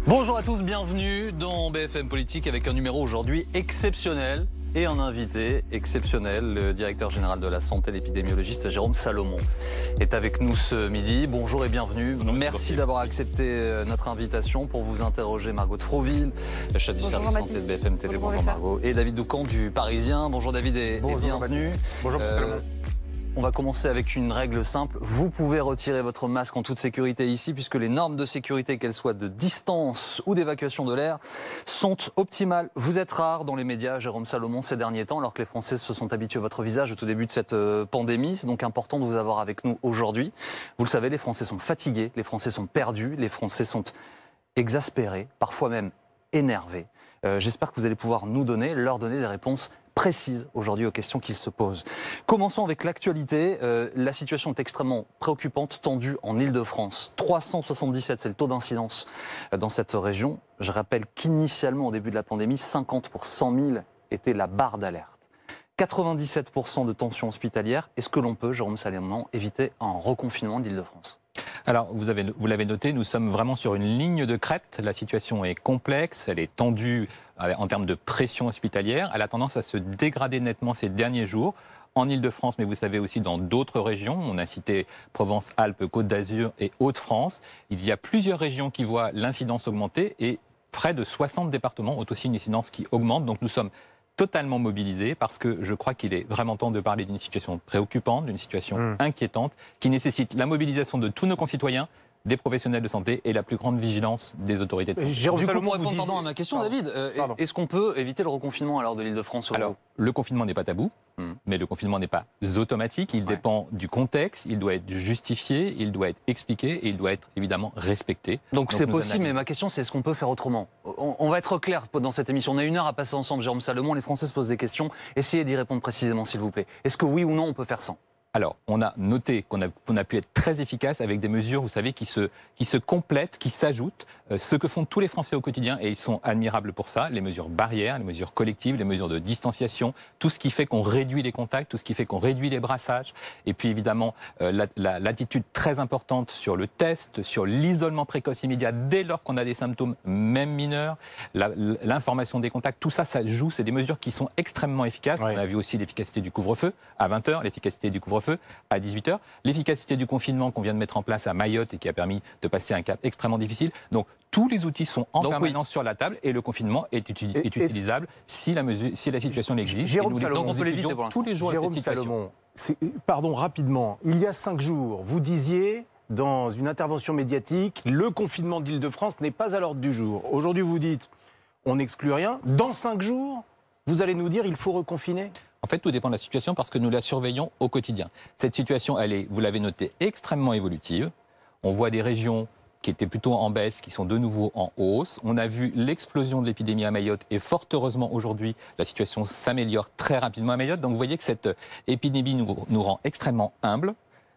Bonjour à tous, bienvenue dans BFM Politique avec un numéro aujourd'hui exceptionnel et un invité exceptionnel. Le directeur général de la santé, l'épidémiologiste Jérôme Salomon est avec nous ce midi. Bonjour et bienvenue. Merci d'avoir accepté notre invitation pour vous interroger. Margot de Froville, chef du service santé de BFM TV. Bonjour Margot. Et David Doucan du Parisien. Bonjour David et bienvenue. Bonjour Salomon. On va commencer avec une règle simple. Vous pouvez retirer votre masque en toute sécurité ici, puisque les normes de sécurité, qu'elles soient de distance ou d'évacuation de l'air, sont optimales. Vous êtes rare dans les médias, Jérôme Salomon, ces derniers temps, alors que les Français se sont habitués à votre visage au tout début de cette pandémie. C'est donc important de vous avoir avec nous aujourd'hui. Vous le savez, les Français sont fatigués, les Français sont perdus, les Français sont exaspérés, parfois même énervés. J'espère que vous allez pouvoir leur donner des réponses précises aujourd'hui aux questions qu'ils se posent. Commençons avec l'actualité. La situation est extrêmement préoccupante, tendue en Ile-de-France. 377, c'est le taux d'incidence dans cette région. Je rappelle qu'initialement, au début de la pandémie, 50 pour 100 000 était la barre d'alerte. 97% de tension hospitalière. Est-ce que l'on peut, Jérôme Salomon, éviter un reconfinement d'Ile-de-France ? Alors, vous l'avez noté, nous sommes vraiment sur une ligne de crête. La situation est complexe, elle est tendue en termes de pression hospitalière. Elle a tendance à se dégrader nettement ces derniers jours. En Ile-de-France, mais vous savez aussi dans d'autres régions. On a cité Provence, Alpes, Côte d'Azur et Hauts-de-France. Il y a plusieurs régions qui voient l'incidence augmenter et près de 60 départements ont aussi une incidence qui augmente. Donc nous sommes totalement mobilisés parce que je crois qu'il est vraiment temps de parler d'une situation préoccupante, d'une situation inquiétante qui nécessite la mobilisation de tous nos concitoyens, des professionnels de santé et la plus grande vigilance des autorités de santé. Jérôme Salomon, répondant à ma question, David, est-ce qu'on peut éviter le reconfinement alors de l'Île-de-France ? Alors, le confinement n'est pas tabou, mais le confinement n'est pas automatique. Il dépend du contexte, il doit être justifié, il doit être expliqué et il doit être évidemment respecté. Donc c'est possible, mais ma question c'est est-ce qu'on peut faire autrement ? On va être clair dans cette émission. On a 1 heure à passer ensemble, Jérôme Salomon. Les Français se posent des questions. Essayez d'y répondre précisément, s'il vous plaît. Est-ce que oui ou non on peut faire sans ? Alors, on a noté qu'on a pu être très efficace avec des mesures, vous savez, qui se complètent, qui s'ajoutent, ce que font tous les Français au quotidien, et ils sont admirables pour ça, les mesures barrières, les mesures collectives, les mesures de distanciation, tout ce qui fait qu'on réduit les contacts, tout ce qui fait qu'on réduit les brassages, et puis évidemment, l'attitude très importante sur le test, sur l'isolement précoce immédiat dès lors qu'on a des symptômes, même mineurs, l'information des contacts, tout ça, ça joue, c'est des mesures qui sont extrêmement efficaces. On a vu aussi l'efficacité du couvre-feu à 20h, l'efficacité du couvre-feu à 18h, l'efficacité du confinement qu'on vient de mettre en place à Mayotte et qui a permis de passer un cap extrêmement difficile. Donc tous les outils sont en permanence sur la table et le confinement est utilisable si la situation l'exige. Jérôme Salomon, on peut l'éviter tous les jours Jérôme cette situation. Salomon, pardon, rapidement, il y a 5 jours, vous disiez dans une intervention médiatique, le confinement d'Île-de-France n'est pas à l'ordre du jour. Aujourd'hui, vous dites, on n'exclut rien. Dans 5 jours, vous allez nous dire, il faut reconfiner ? En fait, tout dépend de la situation parce que nous la surveillons au quotidien. Cette situation, elle est, vous l'avez noté, extrêmement évolutive. On voit des régions qui étaient plutôt en baisse, qui sont de nouveau en hausse. On a vu l'explosion de l'épidémie à Mayotte et fort heureusement aujourd'hui, la situation s'améliore très rapidement à Mayotte. Donc vous voyez que cette épidémie nous rend extrêmement humbles,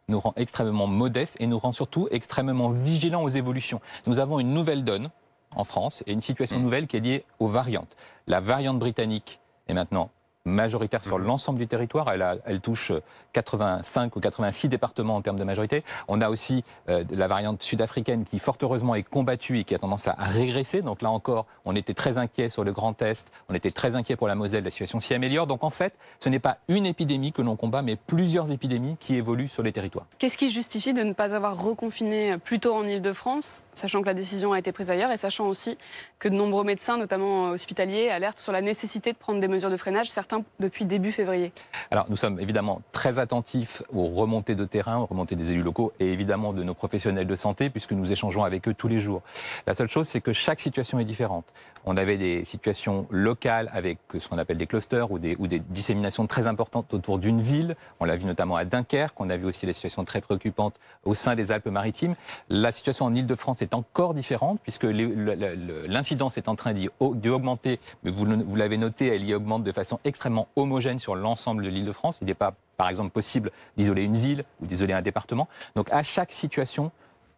nous rend extrêmement modestes et nous rend surtout extrêmement vigilants aux évolutions. Nous avons une nouvelle donne en France et une situation nouvelle qui est liée aux variantes. La variante britannique est maintenant majoritaire sur l'ensemble du territoire. Elle touche 85 ou 86 départements en termes de majorité. On a aussi la variante sud-africaine qui, fort heureusement, est combattue et qui a tendance à régresser. Donc là encore, on était très inquiets sur le Grand Est, on était très inquiets pour la Moselle, la situation s'y améliore. Donc en fait, ce n'est pas une épidémie que l'on combat, mais plusieurs épidémies qui évoluent sur les territoires. Qu'est-ce qui justifie de ne pas avoir reconfiné plus tôt en Ile-de-France, sachant que la décision a été prise ailleurs et sachant aussi que de nombreux médecins, notamment hospitaliers, alertent sur la nécessité de prendre des mesures de freinage, certains depuis début février? Alors nous sommes évidemment très attentifs aux remontées de terrain, aux remontées des élus locaux et évidemment de nos professionnels de santé puisque nous échangeons avec eux tous les jours. La seule chose, c'est que chaque situation est différente. On avait des situations locales avec ce qu'on appelle des clusters ou des disséminations très importantes autour d'une ville. On l'a vu notamment à Dunkerque, on a vu aussi des situations très préoccupantes au sein des Alpes-Maritimes. La situation en Ile-de-France est encore différente puisque l'incidence est en train d'y augmenter, mais vous l'avez noté, elle y augmente de façon extrêmement homogène sur l'ensemble de l'Île-de-France. Il n'est pas, par exemple, possible d'isoler une ville ou d'isoler un département. Donc à chaque situation,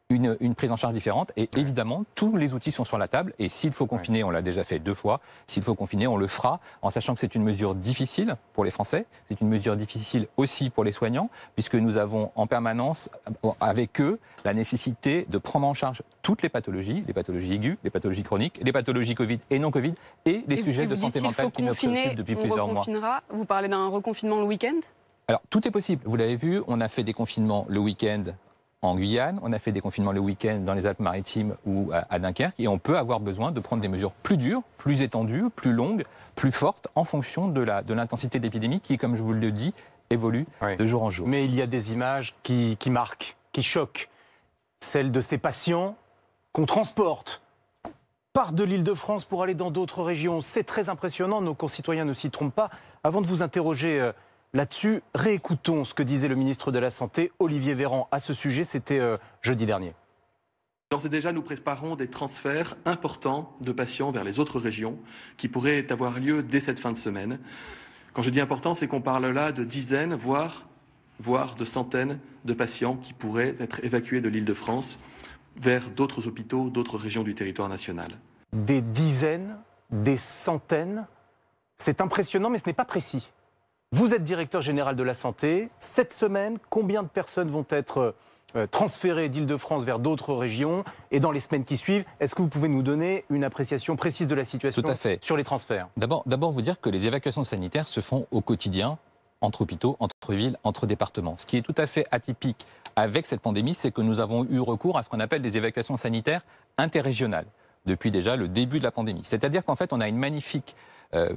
une prise en charge différente. Et évidemment, tous les outils sont sur la table. Et s'il faut confiner, on l'a déjà fait 2 fois, s'il faut confiner, on le fera, en sachant que c'est une mesure difficile pour les Français, c'est une mesure difficile aussi pour les soignants, puisque nous avons en permanence, avec eux, la nécessité de prendre en charge toutes les pathologies aiguës, les pathologies chroniques, les pathologies Covid et non Covid, et les sujets de santé mentale qui nous préoccupent depuis plusieurs mois. Vous parlez d'un reconfinement le week-end ? Alors, tout est possible. Vous l'avez vu, on a fait des confinements le week-end en Guyane, on a fait des confinements le week-end dans les Alpes-Maritimes ou à Dunkerque, et on peut avoir besoin de prendre des mesures plus dures, plus étendues, plus longues, plus fortes, en fonction de l'intensité de l'épidémie qui, comme je vous le dis, évolue de jour en jour. Mais il y a des images qui marquent, qui choquent. Celles de ces patients qu'on transporte, partent de l'Île-de-France pour aller dans d'autres régions. C'est très impressionnant, nos concitoyens ne s'y trompent pas. Avant de vous interroger là-dessus, réécoutons ce que disait le ministre de la Santé, Olivier Véran, à ce sujet. C'était jeudi dernier. D'ores et déjà, nous préparons des transferts importants de patients vers les autres régions qui pourraient avoir lieu dès cette fin de semaine. Quand je dis important, c'est qu'on parle là de dizaines, voire de centaines de patients qui pourraient être évacués de l'Île-de-France vers d'autres hôpitaux, d'autres régions du territoire national. Des dizaines, des centaines, c'est impressionnant, mais ce n'est pas précis. Vous êtes directeur général de la santé. Cette semaine, combien de personnes vont être transférées d'Île-de-France vers d'autres régions? Et dans les semaines qui suivent, est-ce que vous pouvez nous donner une appréciation précise de la situation sur les transferts? D'abord, vous dire que les évacuations sanitaires se font au quotidien, entre hôpitaux, entre villes, entre départements. Ce qui est tout à fait atypique avec cette pandémie, c'est que nous avons eu recours à ce qu'on appelle des évacuations sanitaires interrégionales depuis déjà le début de la pandémie. C'est-à-dire qu'en fait, on a une magnifique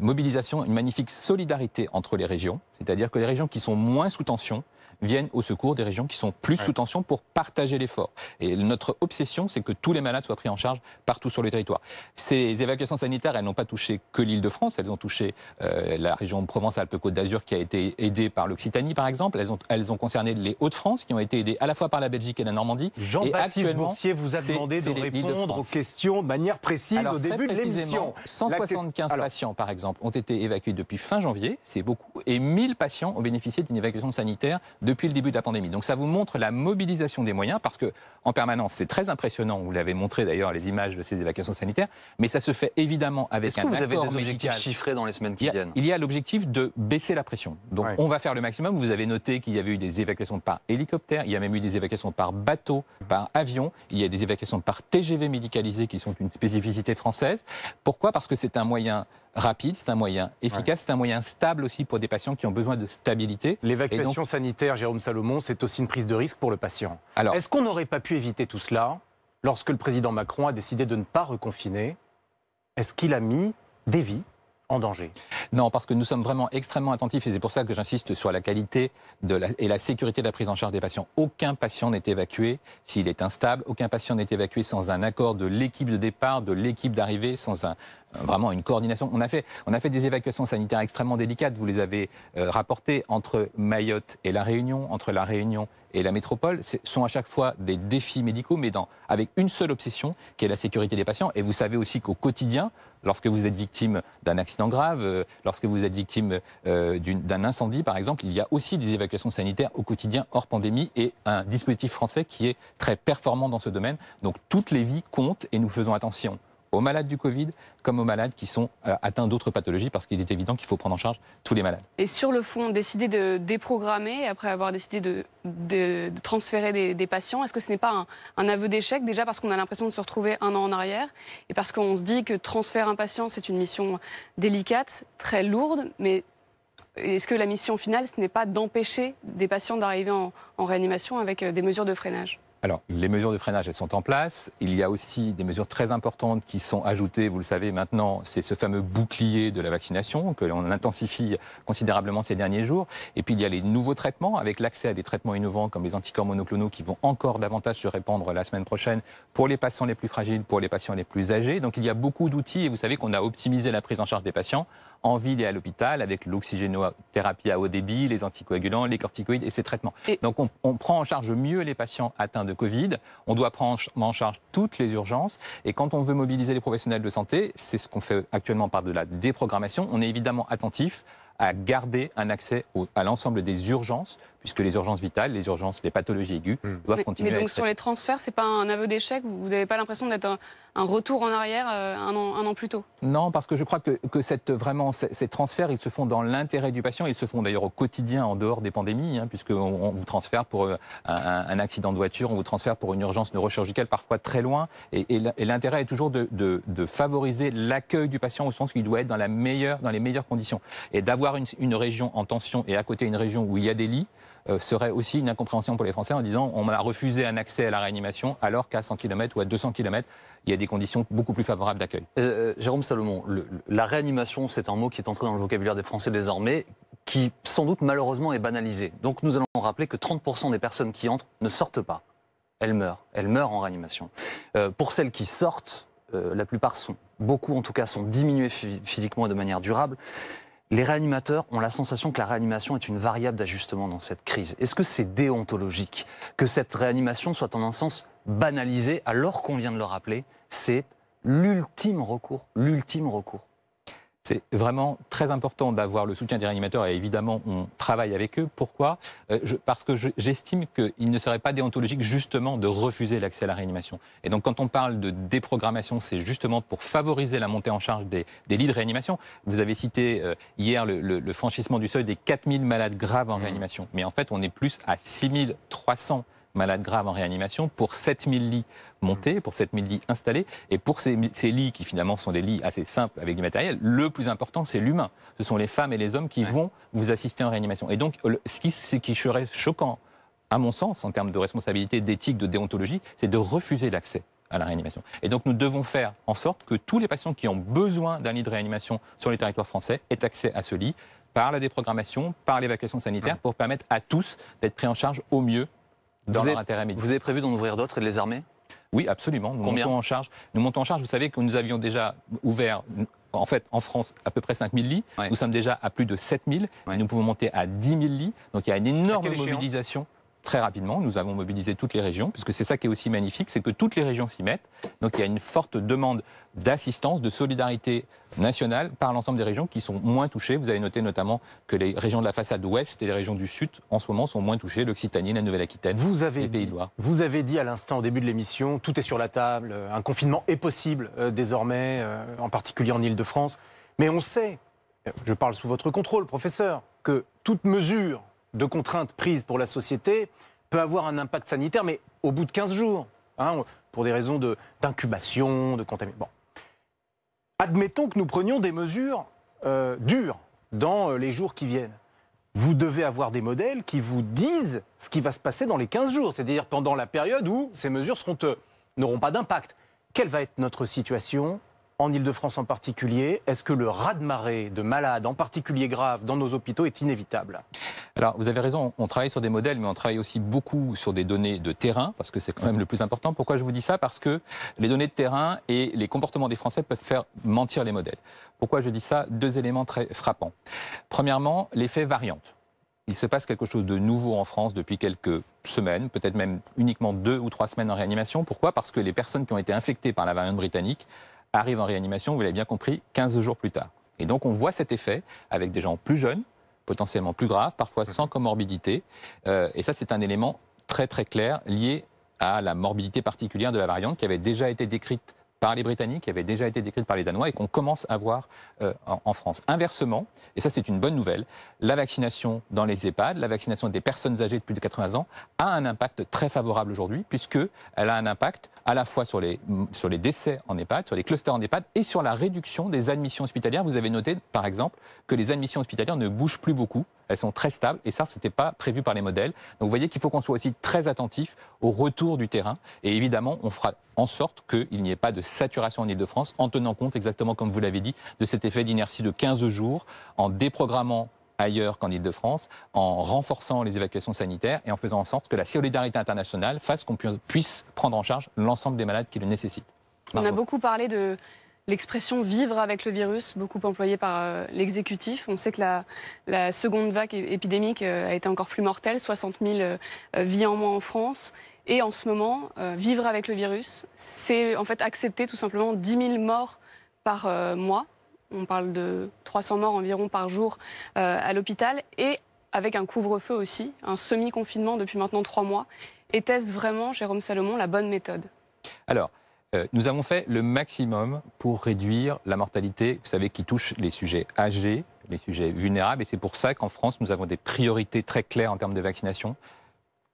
mobilisation, une magnifique solidarité entre les régions. C'est-à-dire que les régions qui sont moins sous tension viennent au secours des régions qui sont plus sous tension pour partager l'effort. Et notre obsession, c'est que tous les malades soient pris en charge partout sur le territoire. Ces évacuations sanitaires, elles n'ont pas touché que l'Île-de-France, elles ont touché la région Provence-Alpes-Côte d'Azur qui a été aidée par l'Occitanie, par exemple. Elles ont concerné les Hauts-de-France qui ont été aidées à la fois par la Belgique et la Normandie. Jean-Baptiste Boursier vous a demandé de répondre aux questions de manière précise au début de l'émission. 175 patients, par exemple, ont été évacués depuis fin janvier, c'est beaucoup, et 1000 patients ont bénéficié d'une évacuation sanitaire depuis le début de la pandémie. Donc ça vous montre la mobilisation des moyens, parce que en permanence, c'est très impressionnant, vous l'avez montré d'ailleurs, les images de ces évacuations sanitaires, mais ça se fait évidemment avec un accord médical. Est-ce que vous avez des objectifs chiffrés dans les semaines qui viennent? Il y a l'objectif de baisser la pression. Donc on va faire le maximum. Vous avez noté qu'il y avait eu des évacuations par hélicoptère, il y a même eu des évacuations par bateau, par avion, il y a des évacuations par TGV médicalisés qui sont une spécificité française. Pourquoi? Parce que c'est un moyen rapide, c'est un moyen efficace, c'est un moyen stable aussi pour des patients qui ont besoin de stabilité. L'évacuation sanitaire, Jérôme Salomon, c'est aussi une prise de risque pour le patient. Alors, est-ce qu'on n'aurait pas pu éviter tout cela lorsque le président Macron a décidé de ne pas reconfiner? Est-ce qu'il a mis des vies en danger? Non, parce que nous sommes vraiment extrêmement attentifs, et c'est pour ça que j'insiste sur la qualité et la sécurité de la prise en charge des patients. Aucun patient n'est évacué s'il est instable, aucun patient n'est évacué sans un accord de l'équipe de départ, de l'équipe d'arrivée, sans vraiment une coordination. On a fait des évacuations sanitaires extrêmement délicates, vous les avez rapportées, entre Mayotte et La Réunion, entre La Réunion et la métropole. Ce sont à chaque fois des défis médicaux, mais avec une seule obsession, qui est la sécurité des patients. Et vous savez aussi qu'au quotidien, lorsque vous êtes victime d'un accident grave, lorsque vous êtes victime d'un incendie, par exemple, il y a aussi des évacuations sanitaires au quotidien, hors pandémie, et un dispositif français qui est très performant dans ce domaine. Donc toutes les vies comptent, et nous faisons attention aux malades du Covid comme aux malades qui sont atteints d'autres pathologies, parce qu'il est évident qu'il faut prendre en charge tous les malades. Et sur le fond, décider de déprogrammer, après avoir décidé de transférer des patients, est-ce que ce n'est pas un aveu d'échec, déjà parce qu'on a l'impression de se retrouver un an en arrière, et parce qu'on se dit que transférer un patient, c'est une mission délicate, très lourde, mais est-ce que la mission finale, ce n'est pas d'empêcher des patients d'arriver en réanimation avec des mesures de freinage ? Alors, les mesures de freinage, elles sont en place. Il y a aussi des mesures très importantes qui sont ajoutées, vous le savez maintenant, c'est ce fameux bouclier de la vaccination que l'on intensifie considérablement ces derniers jours. Et puis, il y a les nouveaux traitements, avec l'accès à des traitements innovants comme les anticorps monoclonaux qui vont encore davantage se répandre la semaine prochaine pour les patients les plus fragiles, pour les patients les plus âgés. Donc, il y a beaucoup d'outils, et vous savez qu'on a optimisé la prise en charge des patients en ville et à l'hôpital, avec l'oxygénothérapie à haut débit, les anticoagulants, les corticoïdes et ces traitements. Donc on prend en charge mieux les patients atteints de Covid, on doit prendre en charge toutes les urgences, et quand on veut mobiliser les professionnels de santé, c'est ce qu'on fait actuellement par de la déprogrammation, on est évidemment attentif à garder un accès à l'ensemble des urgences puisque les urgences vitales, les pathologies aiguës doivent continuer. Mais à donc être sur les transferts, c'est pas un aveu d'échec? Vous n'avez pas l'impression d'être un retour en arrière un an plus tôt? Non, parce que je crois que ces transferts, ils se font dans l'intérêt du patient. Ils se font d'ailleurs au quotidien, en dehors des pandémies, puisqu'on vous transfère pour un accident de voiture, on vous transfère pour une urgence neurochirurgicale, parfois très loin. Et l'intérêt est toujours de favoriser l'accueil du patient au sens qu'il doit être dans les meilleures conditions. Et d'avoir une région en tension et à côté une région où il y a des lits, serait aussi une incompréhension pour les Français en disant on m'a refusé un accès à la réanimation alors qu'à 100 km ou à 200 km, il y a des conditions beaucoup plus favorables d'accueil. Jérôme Salomon, la réanimation, c'est un mot qui est entré dans le vocabulaire des Français désormais, qui sans doute malheureusement est banalisé. Donc nous allons rappeler que 30% des personnes qui entrent ne sortent pas. Elles meurent en réanimation. Pour celles qui sortent, la plupart beaucoup en tout cas, sont diminuées physiquement et de manière durable. Les réanimateurs ont la sensation que la réanimation est une variable d'ajustement dans cette crise. Est-ce que c'est déontologique que cette réanimation soit en un sens banalisée alors qu'on vient de le rappeler? C'est l'ultime recours. C'est vraiment très important d'avoir le soutien des réanimateurs et évidemment on travaille avec eux. Pourquoi ? Parce que j'estime qu'il ne serait pas déontologique justement de refuser l'accès à la réanimation. Et donc quand on parle de déprogrammation, c'est justement pour favoriser la montée en charge des lits de réanimation. Vous avez cité hier le franchissement du seuil des 4000 malades graves en réanimation. Mais en fait on est plus à 6300 malades graves en réanimation pour 7000 lits montés, pour 7000 lits installés. Et pour ces lits qui finalement sont des lits assez simples avec du matériel, le plus important c'est l'humain. Ce sont les femmes et les hommes qui vont vous assister en réanimation. Et donc ce qui serait choquant, à mon sens, en termes de responsabilité, d'éthique, de déontologie, c'est de refuser l'accès à la réanimation. Et donc nous devons faire en sorte que tous les patients qui ont besoin d'un lit de réanimation sur le territoire français aient accès à ce lit par la déprogrammation, par l'évacuation sanitaire, pour permettre à tous d'être pris en charge au mieux dans leur intérêt médical. Vous avez prévu d'en ouvrir d'autres et de les armer? Oui, absolument. Nous montons en charge. Vous savez que nous avions déjà ouvert, en fait, en France, à peu près 5000 lits. Ouais. Nous sommes déjà à plus de 7000. Ouais. Nous pouvons monter à 10 000 lits. Donc il y a une énorme mobilisation. Très rapidement, nous avons mobilisé toutes les régions, puisque c'est ça qui est aussi magnifique, c'est que toutes les régions s'y mettent. Donc il y a une forte demande d'assistance, de solidarité nationale par l'ensemble des régions qui sont moins touchées. Vous avez noté notamment que les régions de la façade ouest et les régions du sud, en ce moment, sont moins touchées, l'Occitanie, la Nouvelle-Aquitaine, les Pays de Loire. Vous avez dit à l'instant, au début de l'émission, tout est sur la table, un confinement est possible désormais, en particulier en Ile-de-France. Mais on sait, je parle sous votre contrôle, professeur, que toute mesure de contraintes prises pour la société peut avoir un impact sanitaire, mais au bout de 15 jours, pour des raisons d'incubation, de contamination. Bon. Admettons que nous prenions des mesures dures dans les jours qui viennent. Vous devez avoir des modèles qui vous disent ce qui va se passer dans les 15 jours, c'est-à-dire pendant la période où ces mesures n'auront pas d'impact. Quelle va être notre situation en Ile-de-France en particulier? Est-ce que le raz-de-marée de malades, en particulier graves, dans nos hôpitaux est inévitable? Alors, vous avez raison, on travaille sur des modèles, mais on travaille aussi beaucoup sur des données de terrain, parce que c'est quand même le plus important. Pourquoi je vous dis ça? Parce que les données de terrain et les comportements des Français peuvent faire mentir les modèles. Pourquoi je dis ça? Deux éléments très frappants. Premièrement, l'effet variante. Il se passe quelque chose de nouveau en France depuis quelques semaines, peut-être même uniquement 2 ou 3 semaines en réanimation. Pourquoi? Parce que les personnes qui ont été infectées par la variante britannique arrivent en réanimation, vous l'avez bien compris, 15 jours plus tard. Et donc on voit cet effet avec des gens plus jeunes, potentiellement plus graves, parfois sans comorbidité. Et ça, c'est un élément très très clair lié à la morbidité particulière de la variante qui avait déjà été décrite par les Britanniques, qui avait déjà été décrite par les Danois et qu'on commence à voir en France. Inversement, et ça c'est une bonne nouvelle, la vaccination dans les EHPAD, la vaccination des personnes âgées de plus de 80 ans a un impact très favorable aujourd'hui puisqu'elle a un impact à la fois sur les décès en EHPAD, sur les clusters en EHPAD et sur la réduction des admissions hospitalières. Vous avez noté par exemple que les admissions hospitalières ne bougent plus beaucoup. Elles sont très stables et ça, ce n'était pas prévu par les modèles. Donc vous voyez qu'il faut qu'on soit aussi très attentif au retour du terrain. Et évidemment, on fera en sorte qu'il n'y ait pas de saturation en Ile-de-France en tenant compte, exactement comme vous l'avez dit, de cet effet d'inertie de 15 jours, en déprogrammant ailleurs qu'en Ile-de-France, en renforçant les évacuations sanitaires et en faisant en sorte que la solidarité internationale fasse qu'on puisse prendre en charge l'ensemble des malades qui le nécessitent. On a beaucoup parlé de l'expression « vivre avec le virus », beaucoup employée par l'exécutif. On sait que la seconde vague épidémique a été encore plus mortelle, 60 000 vies en moins en France. Et en ce moment, vivre avec le virus, c'est en fait accepter tout simplement 10 000 morts par mois. On parle de 300 morts environ par jour à l'hôpital. Et avec un couvre-feu aussi, un semi-confinement depuis maintenant 3 mois. Était-ce vraiment, Jérôme Salomon, la bonne méthode? Alors, nous avons fait le maximum pour réduire la mortalité, vous savez, qui touche les sujets âgés, les sujets vulnérables. Et c'est pour ça qu'en France, nous avons des priorités très claires en termes de vaccination.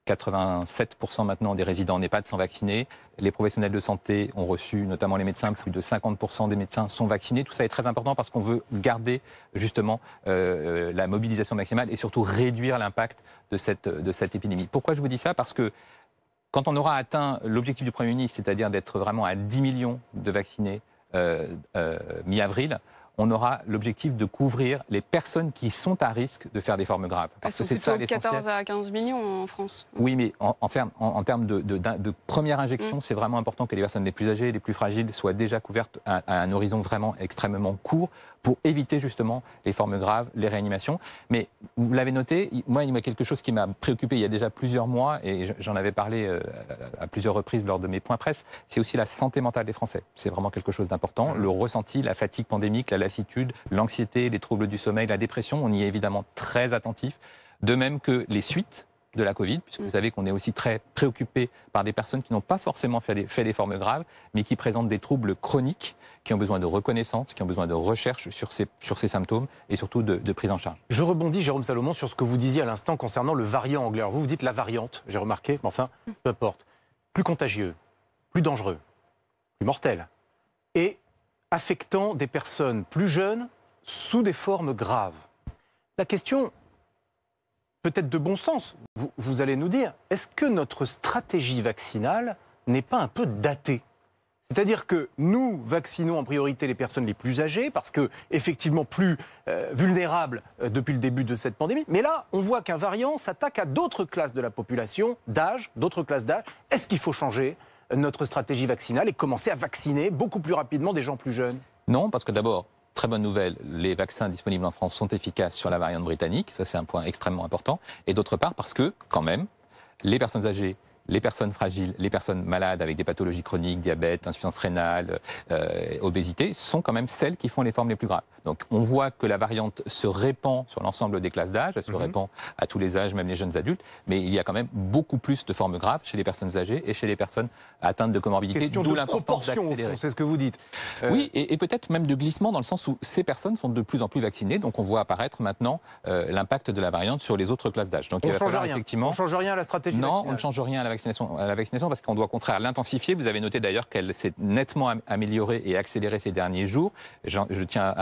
87% maintenant des résidents en EHPAD sont vaccinés. Les professionnels de santé ont reçu, notamment les médecins, plus de 50% des médecins sont vaccinés. Tout ça est très important parce qu'on veut garder justement la mobilisation maximale et surtout réduire l'impact de cette épidémie. Pourquoi je vous dis ça? Parce que quand on aura atteint l'objectif du Premier ministre, c'est-à-dire d'être vraiment à 10 millions de vaccinés mi-avril, on aura l'objectif de couvrir les personnes qui sont à risque de faire des formes graves. Parce que c'est ça l'essentiel. 14 à 15 millions en France. Oui, mais en termes de première injection, c'est vraiment important que les personnes les plus âgées, les plus fragiles soient déjà couvertes à un horizon vraiment extrêmement court pour éviter justement les formes graves, les réanimations. Mais vous l'avez noté, moi, il y a quelque chose qui m'a préoccupé il y a déjà plusieurs mois, et j'en avais parlé à plusieurs reprises lors de mes points presse, c'est aussi la santé mentale des Français. C'est vraiment quelque chose d'important. Le ressenti, la fatigue pandémique, la lassitude, l'anxiété, les troubles du sommeil, la dépression, on y est évidemment très attentif. De même que les suites de la Covid, puisque vous savez qu'on est aussi très préoccupé par des personnes qui n'ont pas forcément fait des formes graves, mais qui présentent des troubles chroniques, qui ont besoin de reconnaissance, qui ont besoin de recherche sur ces symptômes et surtout de prise en charge. Je rebondis, Jérôme Salomon, sur ce que vous disiez à l'instant concernant le variant anglais. Alors vous dites la variante, j'ai remarqué, mais enfin, peu importe. Plus contagieux, plus dangereux, plus mortel, et affectant des personnes plus jeunes sous des formes graves. La question, peut-être de bon sens, vous allez nous dire, est-ce que notre stratégie vaccinale n'est pas un peu datée? C'est-à-dire que nous vaccinons en priorité les personnes les plus âgées, parce que effectivement plus vulnérables depuis le début de cette pandémie. Mais là, on voit qu'un variant s'attaque à d'autres classes de la population, d'âge, d'autres classes d'âge. Est-ce qu'il faut changer notre stratégie vaccinale et commencer à vacciner beaucoup plus rapidement des gens plus jeunes? Non, parce que d'abord, très bonne nouvelle, les vaccins disponibles en France sont efficaces sur la variante britannique, ça c'est un point extrêmement important. Et d'autre part, parce que, quand même, les personnes âgées, les personnes fragiles, les personnes malades avec des pathologies chroniques, diabète, insuffisance rénale, obésité, sont quand même celles qui font les formes les plus graves. Donc on voit que la variante se répand sur l'ensemble des classes d'âge, elle se répand à tous les âges, même les jeunes adultes, mais il y a quand même beaucoup plus de formes graves chez les personnes âgées et chez les personnes atteintes de comorbidité, d'où l'importance d'accélérer. C'est ce que vous dites. Oui, et peut-être même de glissement dans le sens où ces personnes sont de plus en plus vaccinées, donc on voit apparaître maintenant l'impact de la variante sur les autres classes d'âge. Donc il va falloir effectivement... On ne change rien à la stratégie vaccinale. Non, on ne change rien à la vaccination parce qu'on doit au contraire l'intensifier. Vous avez noté d'ailleurs qu'elle s'est nettement améliorée et accélérée ces derniers jours. Je tiens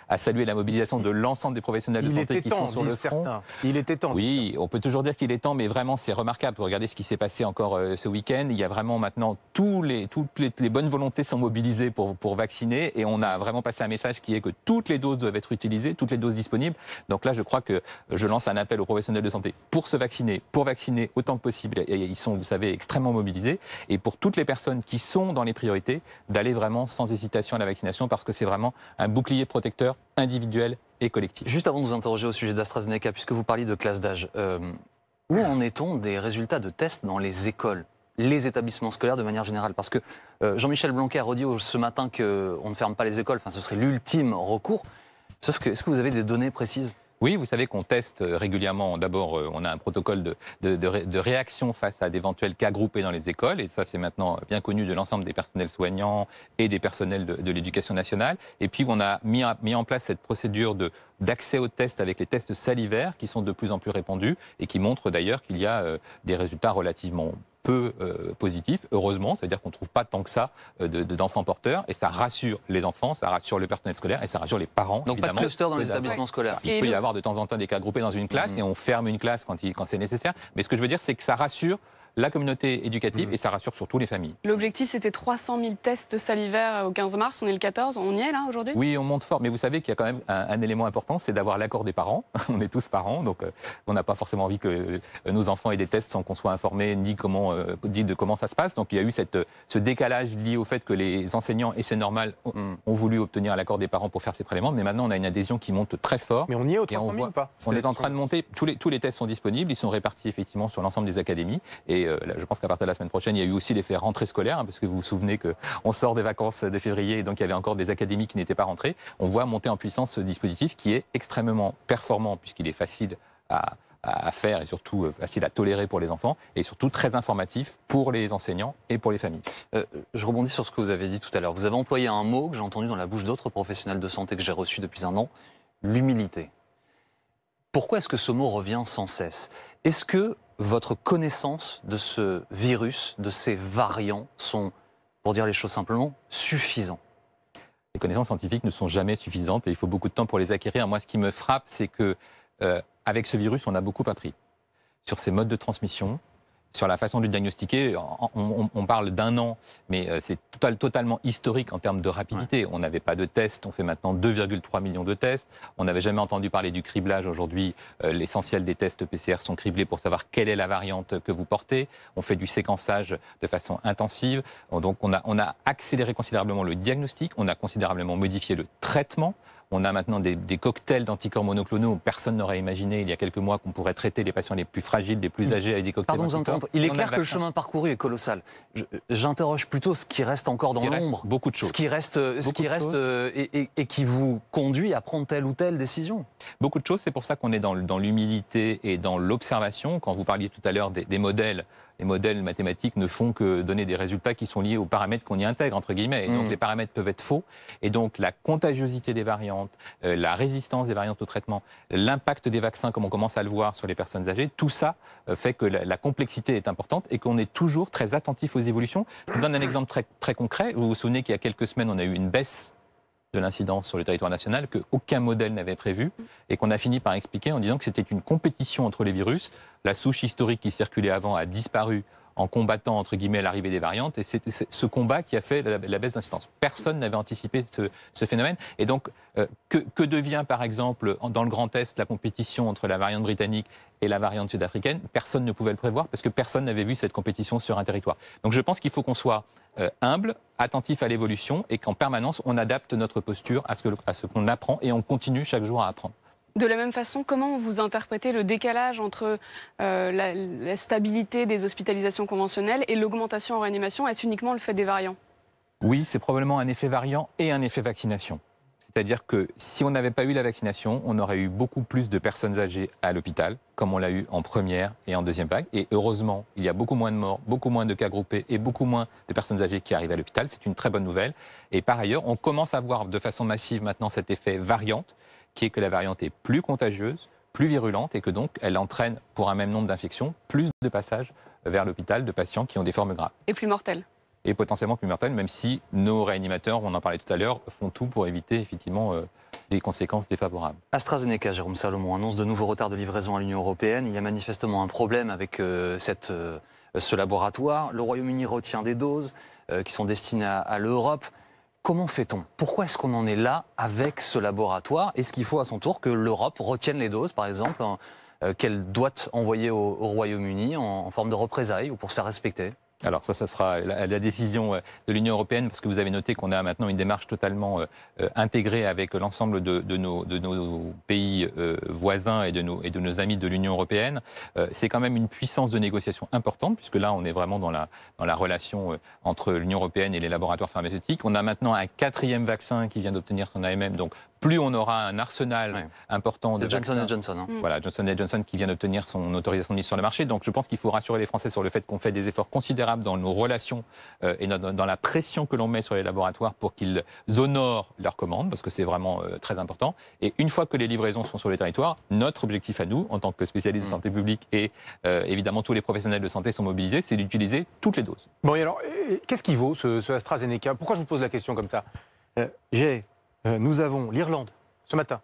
à saluer la mobilisation de l'ensemble des professionnels de santé qui sont sur le front. Il était temps. Oui, on peut toujours dire qu'il est temps, mais vraiment c'est remarquable. Regardez ce qui s'est passé encore ce week-end. Il y a vraiment maintenant toutes les bonnes volontés sont mobilisées pour vacciner et on a vraiment passé un message qui est que toutes les doses doivent être utilisées, toutes les doses disponibles. Donc là, je crois que je lance un appel aux professionnels de santé pour se vacciner, pour vacciner autant que possible. Et ils sont, vous savez, extrêmement mobilisés. Et pour toutes les personnes qui sont dans les priorités, d'aller vraiment sans hésitation à la vaccination parce que c'est vraiment un bouclier protecteur individuel et collectif. Juste avant de nous interroger au sujet d'AstraZeneca, puisque vous parliez de classe d'âge, où en est-on des résultats de tests dans les écoles, les établissements scolaires de manière générale? Parce que Jean-Michel Blanquer a redit ce matin qu'on ne ferme pas les écoles, enfin ce serait l'ultime recours. Sauf que, est-ce que vous avez des données précises? Oui, vous savez qu'on teste régulièrement. D'abord, on a un protocole de réaction face à d'éventuels cas groupés dans les écoles. Et ça, c'est maintenant bien connu de l'ensemble des personnels soignants et des personnels de l'éducation nationale. Et puis, on a mis en place cette procédure d'accès aux tests avec les tests salivaires qui sont de plus en plus répandus et qui montrent d'ailleurs qu'il y a des résultats relativement peu positif, heureusement, c'est-à-dire qu'on ne trouve pas tant que ça d'enfants porteurs, et ça rassure les enfants, ça rassure le personnel scolaire, et ça rassure les parents. Donc évidemment, pas de cluster dans les établissements scolaires. Il peut y avoir de temps en temps des cas groupés dans une classe, et on ferme une classe quand c'est nécessaire, mais ce que je veux dire, c'est que ça rassure la communauté éducative et ça rassure surtout les familles. L'objectif, c'était 300 000 tests salivaires au 15 mars, on est le 14, on y est là aujourd'hui? Oui, on monte fort, mais vous savez qu'il y a quand même un élément important, c'est d'avoir l'accord des parents. On est tous parents, donc on n'a pas forcément envie que nos enfants aient des tests sans qu'on soit informé ni de comment ça se passe. Donc il y a eu ce décalage lié au fait que les enseignants, et c'est normal, ont voulu obtenir l'accord des parents pour faire ces prélèvements, mais maintenant on a une adhésion qui monte très fort. Mais on y est aux 300 000 ou pas? On est en train de monter, tous les tests sont disponibles, ils sont répartis effectivement sur l'ensemble des académies, et là, je pense qu'à partir de la semaine prochaine, il y a eu aussi l'effet rentrée scolaire, parce que vous vous souvenez qu'on sort des vacances de février, et donc il y avait encore des académies qui n'étaient pas rentrées. On voit monter en puissance ce dispositif qui est extrêmement performant, puisqu'il est facile à faire et surtout facile à tolérer pour les enfants et surtout très informatif pour les enseignants et pour les familles. Je rebondis sur ce que vous avez dit tout à l'heure. Vous avez employé un mot que j'ai entendu dans la bouche d'autres professionnels de santé que j'ai reçus depuis un an, l'humilité. Pourquoi est-ce que ce mot revient sans cesse? Est-ce que votre connaissance de ce virus, de ces variants, sont, pour dire les choses simplement, suffisants? Les connaissances scientifiques ne sont jamais suffisantes et il faut beaucoup de temps pour les acquérir. Moi, ce qui me frappe, c'est que avec ce virus, on a beaucoup appris sur ses modes de transmission, sur la façon de le diagnostiquer. On parle d'un an, mais c'est totalement historique en termes de rapidité. On n'avait pas de tests, on fait maintenant 2,3 millions de tests. On n'avait jamais entendu parler du criblage. Aujourd'hui, l'essentiel des tests PCR sont criblés pour savoir quelle est la variante que vous portez. On fait du séquençage de façon intensive. Donc on a accéléré considérablement le diagnostic, on a considérablement modifié le traitement. On a maintenant des cocktails d'anticorps monoclonaux où personne n'aurait imaginé il y a quelques mois qu'on pourrait traiter les patients les plus fragiles, les plus âgés avec des cocktails d'anticorps. Il est clair que le chemin parcouru est colossal. J'interroge plutôt ce qui reste encore dans l'ombre. Beaucoup de choses. Ce qui reste et qui vous conduit à prendre telle ou telle décision. Beaucoup de choses, c'est pour ça qu'on est dans l'humilité et dans l'observation. Quand vous parliez tout à l'heure des modèles, les modèles mathématiques ne font que donner des résultats qui sont liés aux paramètres qu'on y intègre, entre guillemets. Et donc les paramètres peuvent être faux. Et donc la contagiosité des variantes, la résistance des variantes au traitement, l'impact des vaccins, comme on commence à le voir sur les personnes âgées, tout ça fait que la complexité est importante et qu'on est toujours très attentif aux évolutions. Je vous donne un exemple très concret. Vous vous souvenez qu'il y a quelques semaines, on a eu une baisse de l'incidence sur le territoire national qu'aucun modèle n'avait prévu et qu'on a fini par expliquer en disant que c'était une compétition entre les virus. La souche historique qui circulait avant a disparu en combattant, entre guillemets, l'arrivée des variantes. Et c'est ce combat qui a fait la baisse d'incidence. Personne n'avait anticipé ce phénomène. Et donc, que devient, par exemple, dans le Grand Est, la compétition entre la variante britannique et la variante sud-africaine? Personne ne pouvait le prévoir parce que personne n'avait vu cette compétition sur un territoire. Donc, je pense qu'il faut qu'on soit humble, attentif à l'évolution et qu'en permanence, on adapte notre posture à ce qu'on apprend et on continue chaque jour à apprendre. De la même façon, comment vous interprétez le décalage entre la stabilité des hospitalisations conventionnelles et l'augmentation en réanimation? Est-ce uniquement le fait des variants? Oui, c'est probablement un effet variant et un effet vaccination. C'est-à-dire que si on n'avait pas eu la vaccination, on aurait eu beaucoup plus de personnes âgées à l'hôpital, comme on l'a eu en première et en deuxième vague. Et heureusement, il y a beaucoup moins de morts, beaucoup moins de cas groupés et beaucoup moins de personnes âgées qui arrivent à l'hôpital. C'est une très bonne nouvelle. Et par ailleurs, on commence à voir de façon massive maintenant cet effet variante, qui est que la variante est plus contagieuse, plus virulente et que donc elle entraîne, pour un même nombre d'infections, plus de passages vers l'hôpital de patients qui ont des formes graves. Et plus mortelles. Et potentiellement plus mortelles, même si nos réanimateurs, on en parlait tout à l'heure, font tout pour éviter effectivement des conséquences défavorables. AstraZeneca, Jérôme Salomon, annonce de nouveaux retards de livraison à l'Union européenne. Il y a manifestement un problème avec ce laboratoire. Le Royaume-Uni retient des doses qui sont destinées à l'Europe. Comment fait-on? Pourquoi est-ce qu'on en est là avec ce laboratoire? Est-ce qu'il faut à son tour que l'Europe retienne les doses, par exemple, qu'elle doit envoyer au Royaume-Uni en forme de représailles ou pour se faire respecter? Alors ça sera la décision de l'Union européenne, parce que vous avez noté qu'on a maintenant une démarche totalement intégrée avec l'ensemble de nos pays voisins et de nos amis de l'Union européenne. C'est quand même une puissance de négociation importante, puisque là, on est vraiment dans la relation entre l'Union européenne et les laboratoires pharmaceutiques. On a maintenant un 4e vaccin qui vient d'obtenir son AMM, donc plus on aura un arsenal important de vaccins. Johnson & Johnson. Hein. Voilà, Johnson & Johnson qui vient d'obtenir son autorisation de mise sur le marché. Donc je pense qu'il faut rassurer les Français sur le fait qu'on fait des efforts considérables dans nos relations et dans la pression que l'on met sur les laboratoires pour qu'ils honorent leurs commandes, parce que c'est vraiment très important. Et une fois que les livraisons sont sur le territoire, notre objectif à nous, en tant que spécialistes de santé publique et évidemment tous les professionnels de santé sont mobilisés, c'est d'utiliser toutes les doses. Bon, et alors, qu'est-ce qu'il vaut ce AstraZeneca? Pourquoi je vous pose la question comme ça? Nous avons l'Irlande, ce matin,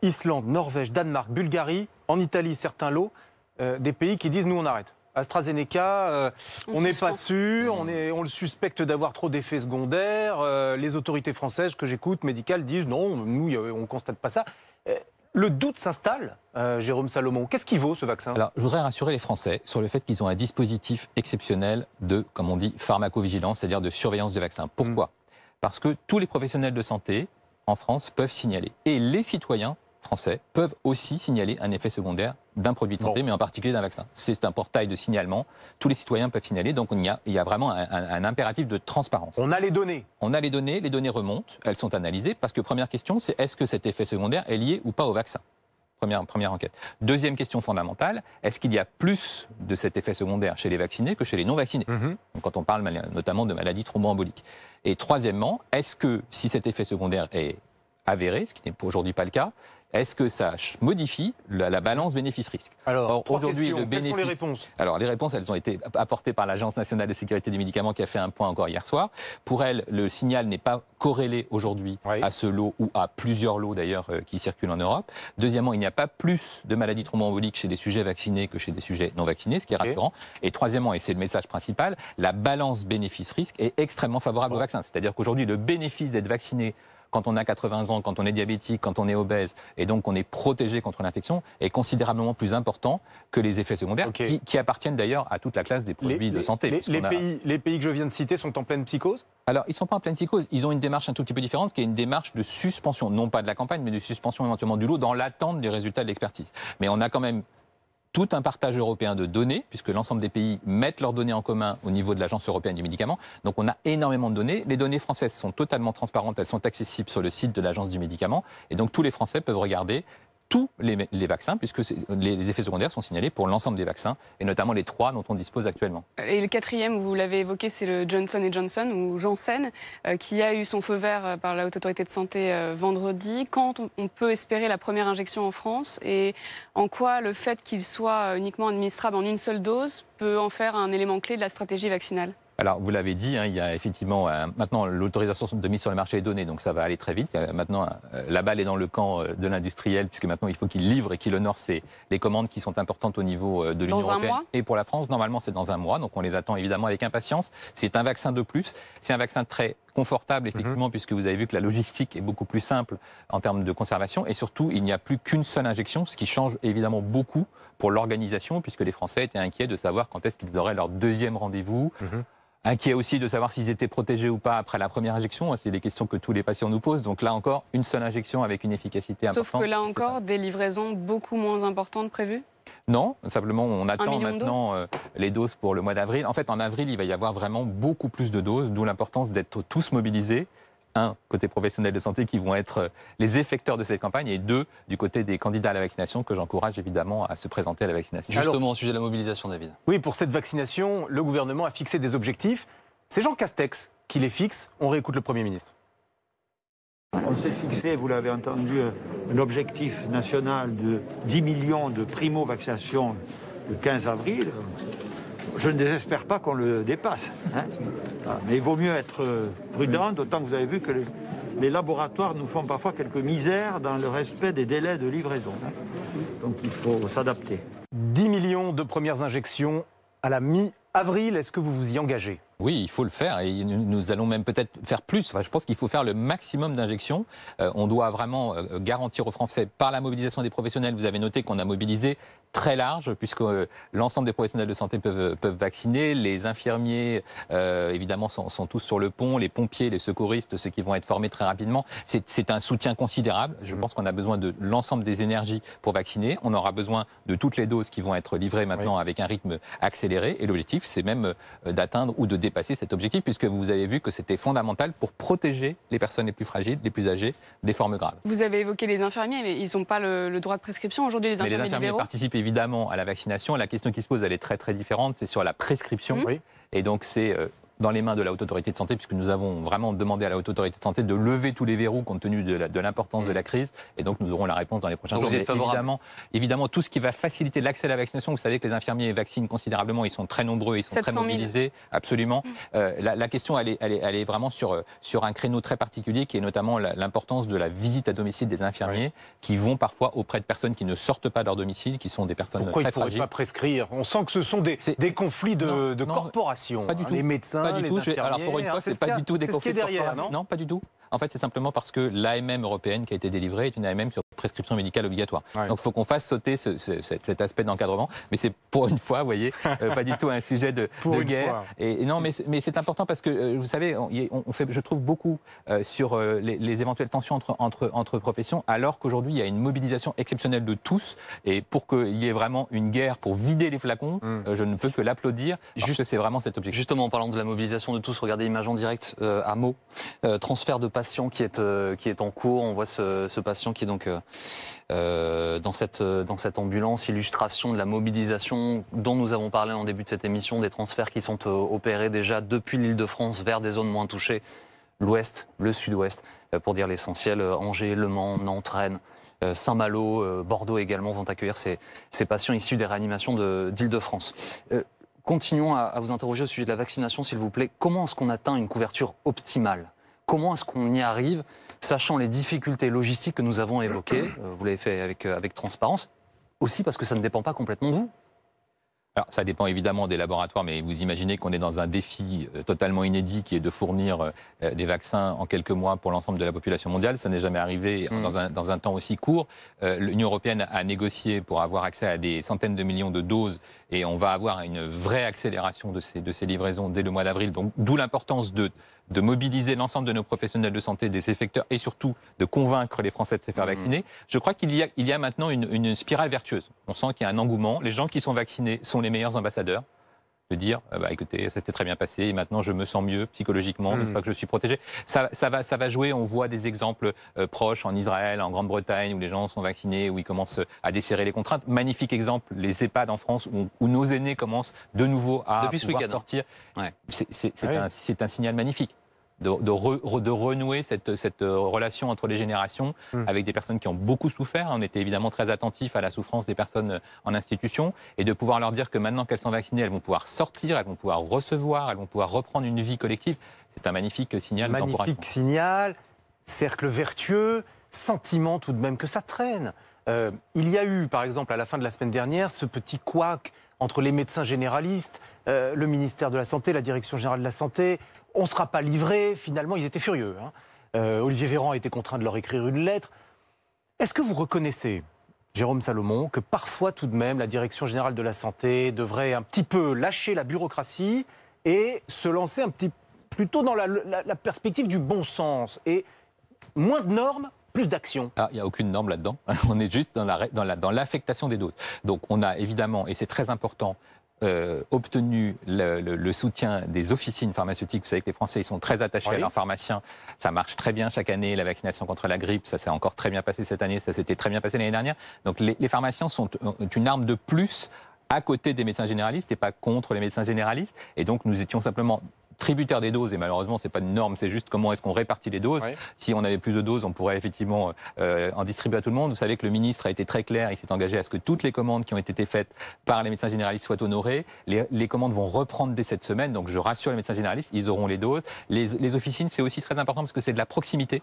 Islande, Norvège, Danemark, Bulgarie, en Italie, certains lots, des pays qui disent nous on arrête. AstraZeneca, on n'est pas sûr, on le suspecte d'avoir trop d'effets secondaires, les autorités françaises que j'écoute, médicales, disent non, nous on ne constate pas ça. Le doute s'installe, Jérôme Salomon. Qu'est-ce qui vaut ce vaccin? Alors, je voudrais rassurer les Français sur le fait qu'ils ont un dispositif exceptionnel de, comme on dit, pharmacovigilance, c'est-à-dire de surveillance des vaccins. Pourquoi? Parce que tous les professionnels de santé en France peuvent signaler. Et les citoyens français peuvent aussi signaler un effet secondaire d'un produit de santé, mais en particulier d'un vaccin. C'est un portail de signalement. Tous les citoyens peuvent signaler. Donc il y a vraiment un impératif de transparence. On a les données. On a les données remontent, elles sont analysées. Parce que première question, c'est est-ce que cet effet secondaire est lié ou pas au vaccin? Première enquête. Deuxième question fondamentale, est-ce qu'il y a plus de cet effet secondaire chez les vaccinés que chez les non-vaccinés? Donc, quand on parle notamment de maladies thromboemboliques. Et troisièmement, est-ce que si cet effet secondaire est avéré, ce qui n'est aujourd'hui pas le cas, est-ce que ça modifie la balance bénéfice-risque? Alors, aujourd'hui, le bénéfice. Quelles sont les réponses? Alors, les réponses, elles ont été apportées par l'Agence nationale de sécurité des médicaments qui a fait un point encore hier soir. Pour elle, le signal n'est pas corrélé aujourd'hui à ce lot ou à plusieurs lots d'ailleurs qui circulent en Europe. Deuxièmement, il n'y a pas plus de maladies thromboemboliques chez des sujets vaccinés que chez des sujets non vaccinés, ce qui est rassurant. Et troisièmement, et c'est le message principal, la balance bénéfice-risque est extrêmement favorable au vaccin. C'est-à-dire qu'aujourd'hui, le bénéfice d'être vacciné quand on a 80 ans, quand on est diabétique, quand on est obèse, et donc on est protégé contre l'infection, est considérablement plus important que les effets secondaires, qui appartiennent d'ailleurs à toute la classe des produits de santé. Les pays que je viens de citer sont en pleine psychose? Alors, ils ne sont pas en pleine psychose. Ils ont une démarche un tout petit peu différente, qui est une démarche de suspension, non pas de la campagne, mais de suspension éventuellement du lot, dans l'attente des résultats de l'expertise. Mais on a quand même tout un partage européen de données, puisque l'ensemble des pays mettent leurs données en commun au niveau de l'Agence européenne du médicament. Donc on a énormément de données. Les données françaises sont totalement transparentes, elles sont accessibles sur le site de l'Agence du médicament. Et donc tous les Français peuvent regarder tous les vaccins, puisque les effets secondaires sont signalés pour l'ensemble des vaccins, et notamment les 3 dont on dispose actuellement. Et le quatrième, vous l'avez évoqué, c'est le Johnson & Johnson, ou Janssen, qui a eu son feu vert par la Haute Autorité de Santé vendredi. Quand on peut espérer la première injection en France, et en quoi le fait qu'il soit uniquement administrable en une seule dose peut en faire un élément clé de la stratégie vaccinale? Alors, vous l'avez dit, il y a effectivement maintenant l'autorisation de mise sur le marché est donnée, donc ça va aller très vite. Maintenant, la balle est dans le camp de l'industriel, puisque maintenant il faut qu'il livre et qu'il honore les commandes qui sont importantes au niveau de l'Union européenne. Et pour la France, normalement c'est dans un mois, donc on les attend évidemment avec impatience. C'est un vaccin de plus, c'est un vaccin très confortable effectivement, puisque vous avez vu que la logistique est beaucoup plus simple en termes de conservation, et surtout il n'y a plus qu'une seule injection, ce qui change évidemment beaucoup pour l'organisation, puisque les Français étaient inquiets de savoir quand est-ce qu'ils auraient leur deuxième rendez-vous. Inquiet aussi de savoir s'ils étaient protégés ou pas après la première injection. C'est des questions que tous les patients nous posent. Donc là encore, une seule injection avec une efficacité importante. Sauf que là encore, des livraisons beaucoup moins importantes prévues? Non, simplement on attend maintenant les doses pour le mois d'avril. En fait, en avril, il va y avoir vraiment beaucoup plus de doses, d'où l'importance d'être tous mobilisés. Un, côté professionnels de santé qui vont être les effecteurs de cette campagne, et deux, du côté des candidats à la vaccination, que j'encourage évidemment à se présenter à la vaccination. Justement, au sujet de la mobilisation, David. Oui, pour cette vaccination, le gouvernement a fixé des objectifs. C'est Jean Castex qui les fixe. On réécoute le Premier ministre. On s'est fixé, vous l'avez entendu, un objectif national de 10 millions de primo-vaccinations le 15 avril. Je ne désespère pas qu'on le dépasse. Mais il vaut mieux être prudent, d'autant que vous avez vu que les laboratoires nous font parfois quelques misères dans le respect des délais de livraison. Donc il faut s'adapter. 10 millions de premières injections à la mi-avril. Est-ce que vous vous y engagez ? Oui, il faut le faire, et nous allons même peut-être faire plus. Enfin, je pense qu'il faut faire le maximum d'injections. On doit vraiment garantir aux Français, par la mobilisation des professionnels, vous avez noté qu'on a mobilisé très large, puisque l'ensemble des professionnels de santé peuvent vacciner. Les infirmiers, évidemment, sont tous sur le pont, les pompiers, les secouristes, ceux qui vont être formés très rapidement. C'est un soutien considérable. Je pense qu'on a besoin de l'ensemble des énergies pour vacciner. On aura besoin de toutes les doses qui vont être livrées maintenant avec un rythme accéléré. Et l'objectif, c'est même d'atteindre ou de dépasser cet objectif, puisque vous avez vu que c'était fondamental pour protéger les personnes les plus fragiles, les plus âgées, des formes graves. Vous avez évoqué les infirmiers, mais ils n'ont pas le droit de prescription aujourd'hui, les infirmiers libéraux. Participent évidemment à la vaccination. La question qui se pose, elle est très très différente, c'est sur la prescription. Et donc c'est dans les mains de la Haute Autorité de Santé, puisque nous avons vraiment demandé à la Haute Autorité de Santé de lever tous les verrous compte tenu de l'importance de la crise. Et donc nous aurons la réponse dans les prochains jours. Vous êtes favorable ? Évidemment, tout ce qui va faciliter l'accès à la vaccination. Vous savez que les infirmiers vaccinent considérablement, ils sont très nombreux, ils sont très mobilisés. Absolument. La question, elle est vraiment sur un créneau très particulier, qui est notamment l'importance de la visite à domicile des infirmiers, qui vont parfois auprès de personnes qui ne sortent pas de leur domicile, qui sont des personnes très fragiles. Pourquoi ils ne pourraient pas prescrire ? On sent que ce sont des conflits de corporations. Pas du tout. Les médecins, pas du les tout. infirmiers. Alors pour une fois, c'est pas du tout des conflits derrière, non, pas du tout. En fait, c'est simplement parce que l'AMM européenne qui a été délivrée est une AMM sur prescription médicale obligatoire. Donc il faut qu'on fasse sauter cet aspect d'encadrement. Mais c'est pour une fois, vous voyez, pas du tout un sujet de guerre. Et non, mais c'est important parce que, vous savez, on fait, je trouve, beaucoup sur les éventuelles tensions entre professions, alors qu'aujourd'hui, il y a une mobilisation exceptionnelle de tous. Et pour qu'il y ait vraiment une guerre pour vider les flacons, je ne peux que l'applaudir, parce que c'est vraiment cet objectif. Justement, en parlant de la mobilisation de tous, regardez image en direct à Meaux. Transfert de patient qui est en cours. On voit ce patient qui est donc dans cette ambulance, illustration de la mobilisation dont nous avons parlé en début de cette émission, des transferts qui sont opérés déjà depuis l'Île-de-France vers des zones moins touchées, l'Ouest, le Sud-Ouest, pour dire l'essentiel. Angers, Le Mans, Nantes, Rennes, Saint-Malo, Bordeaux également vont accueillir ces patients issus des réanimations d'Île-de-France. Continuons à vous interroger au sujet de la vaccination, s'il vous plaît. Comment est-ce qu'on atteint une couverture optimale ? Comment est-ce qu'on y arrive, sachant les difficultés logistiques que nous avons évoquées? Vous l'avez fait avec transparence, aussi parce que ça ne dépend pas complètement de vous. Alors, ça dépend évidemment des laboratoires, mais vous imaginez qu'on est dans un défi totalement inédit qui est de fournir des vaccins en quelques mois pour l'ensemble de la population mondiale. Ça n'est jamais arrivé dans un temps aussi court. L'Union européenne a négocié pour avoir accès à des centaines de millions de doses et on va avoir une vraie accélération de ces livraisons dès le mois d'avril. Donc, d'où l'importance de mobiliser l'ensemble de nos professionnels de santé, des effecteurs et surtout de convaincre les Français de se faire vacciner. Je crois qu'il y a maintenant une spirale vertueuse. On sent qu'il y a un engouement. Les gens qui sont vaccinés sont les meilleurs ambassadeurs. De dire, écoutez, ça s'était très bien passé et maintenant je me sens mieux psychologiquement une fois que je suis protégé. Ça va jouer. On voit des exemples proches en Israël, en Grande-Bretagne, où les gens sont vaccinés, où ils commencent à desserrer les contraintes. Magnifique exemple, les EHPAD en France, où nos aînés commencent de nouveau à pouvoir sortir. Ouais. C'est un signal magnifique. De renouer cette relation entre les générations avec des personnes qui ont beaucoup souffert. On était évidemment très attentifs à la souffrance des personnes en institution et de pouvoir leur dire que maintenant qu'elles sont vaccinées, elles vont pouvoir sortir, elles vont pouvoir recevoir, elles vont pouvoir reprendre une vie collective. C'est un magnifique signal d'encouragement. Magnifique signal, cercle vertueux, sentiment tout de même que ça traîne. Il y a eu, par exemple, à la fin de la semaine dernière, ce petit couac entre les médecins généralistes, le ministère de la Santé, la Direction générale de la Santé. On ne sera pas livré. Finalement, ils étaient furieux. Olivier Véran a été contraint de leur écrire une lettre. Est-ce que vous reconnaissez, Jérôme Salomon, que parfois, tout de même, la Direction générale de la Santé devrait un petit peu lâcher la bureaucratie et se lancer plutôt dans la perspective du bon sens et moins de normes, plus d'action? Il n'y a aucune norme là-dedans. On est juste dans l'affectation des doses. Donc, on a évidemment, et c'est très important, obtenu le soutien des officines pharmaceutiques. Vous savez que les Français ils sont très attachés à leurs pharmaciens. Ça marche très bien chaque année. La vaccination contre la grippe, ça s'est encore très bien passé cette année. Ça s'était très bien passé l'année dernière. Donc les pharmaciens sont une arme de plus à côté des médecins généralistes et pas contre les médecins généralistes. Et donc nous étions simplement tributaire des doses, et malheureusement, ce n'est pas une norme, c'est juste comment est-ce qu'on répartit les doses. Si on avait plus de doses, on pourrait effectivement en distribuer à tout le monde. Vous savez que le ministre a été très clair, il s'est engagé à ce que toutes les commandes qui ont été faites par les médecins généralistes soient honorées. Les commandes vont reprendre dès cette semaine, donc je rassure les médecins généralistes, ils auront les doses. Les officines, c'est aussi très important parce que c'est de la proximité.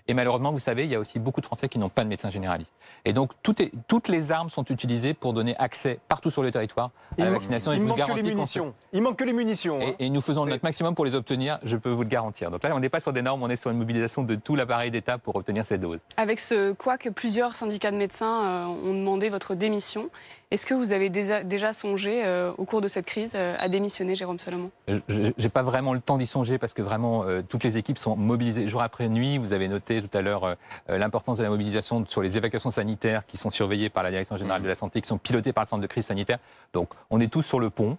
Et malheureusement, vous savez, il y a aussi beaucoup de Français qui n'ont pas de médecin généraliste. Et donc, toutes les armes sont utilisées pour donner accès partout sur le territoire à la vaccination. Il manque que les munitions. Il manque que les munitions. Et nous faisons notre maximum pour les obtenir, je peux vous le garantir. Donc là, on n'est pas sur des normes, on est sur une mobilisation de tout l'appareil d'État pour obtenir ces doses. Avec ce couac, plusieurs syndicats de médecins ont demandé votre démission. Est-ce que vous avez déjà songé, au cours de cette crise, à démissionner, Jérôme Salomon? Je n'ai pas vraiment le temps d'y songer parce que vraiment, toutes les équipes sont mobilisées jour après nuit. Vous avez noté tout à l'heure l'importance de la mobilisation sur les évacuations sanitaires qui sont surveillées par la Direction générale de la Santé, qui sont pilotées par le centre de crise sanitaire. Donc, on est tous sur le pont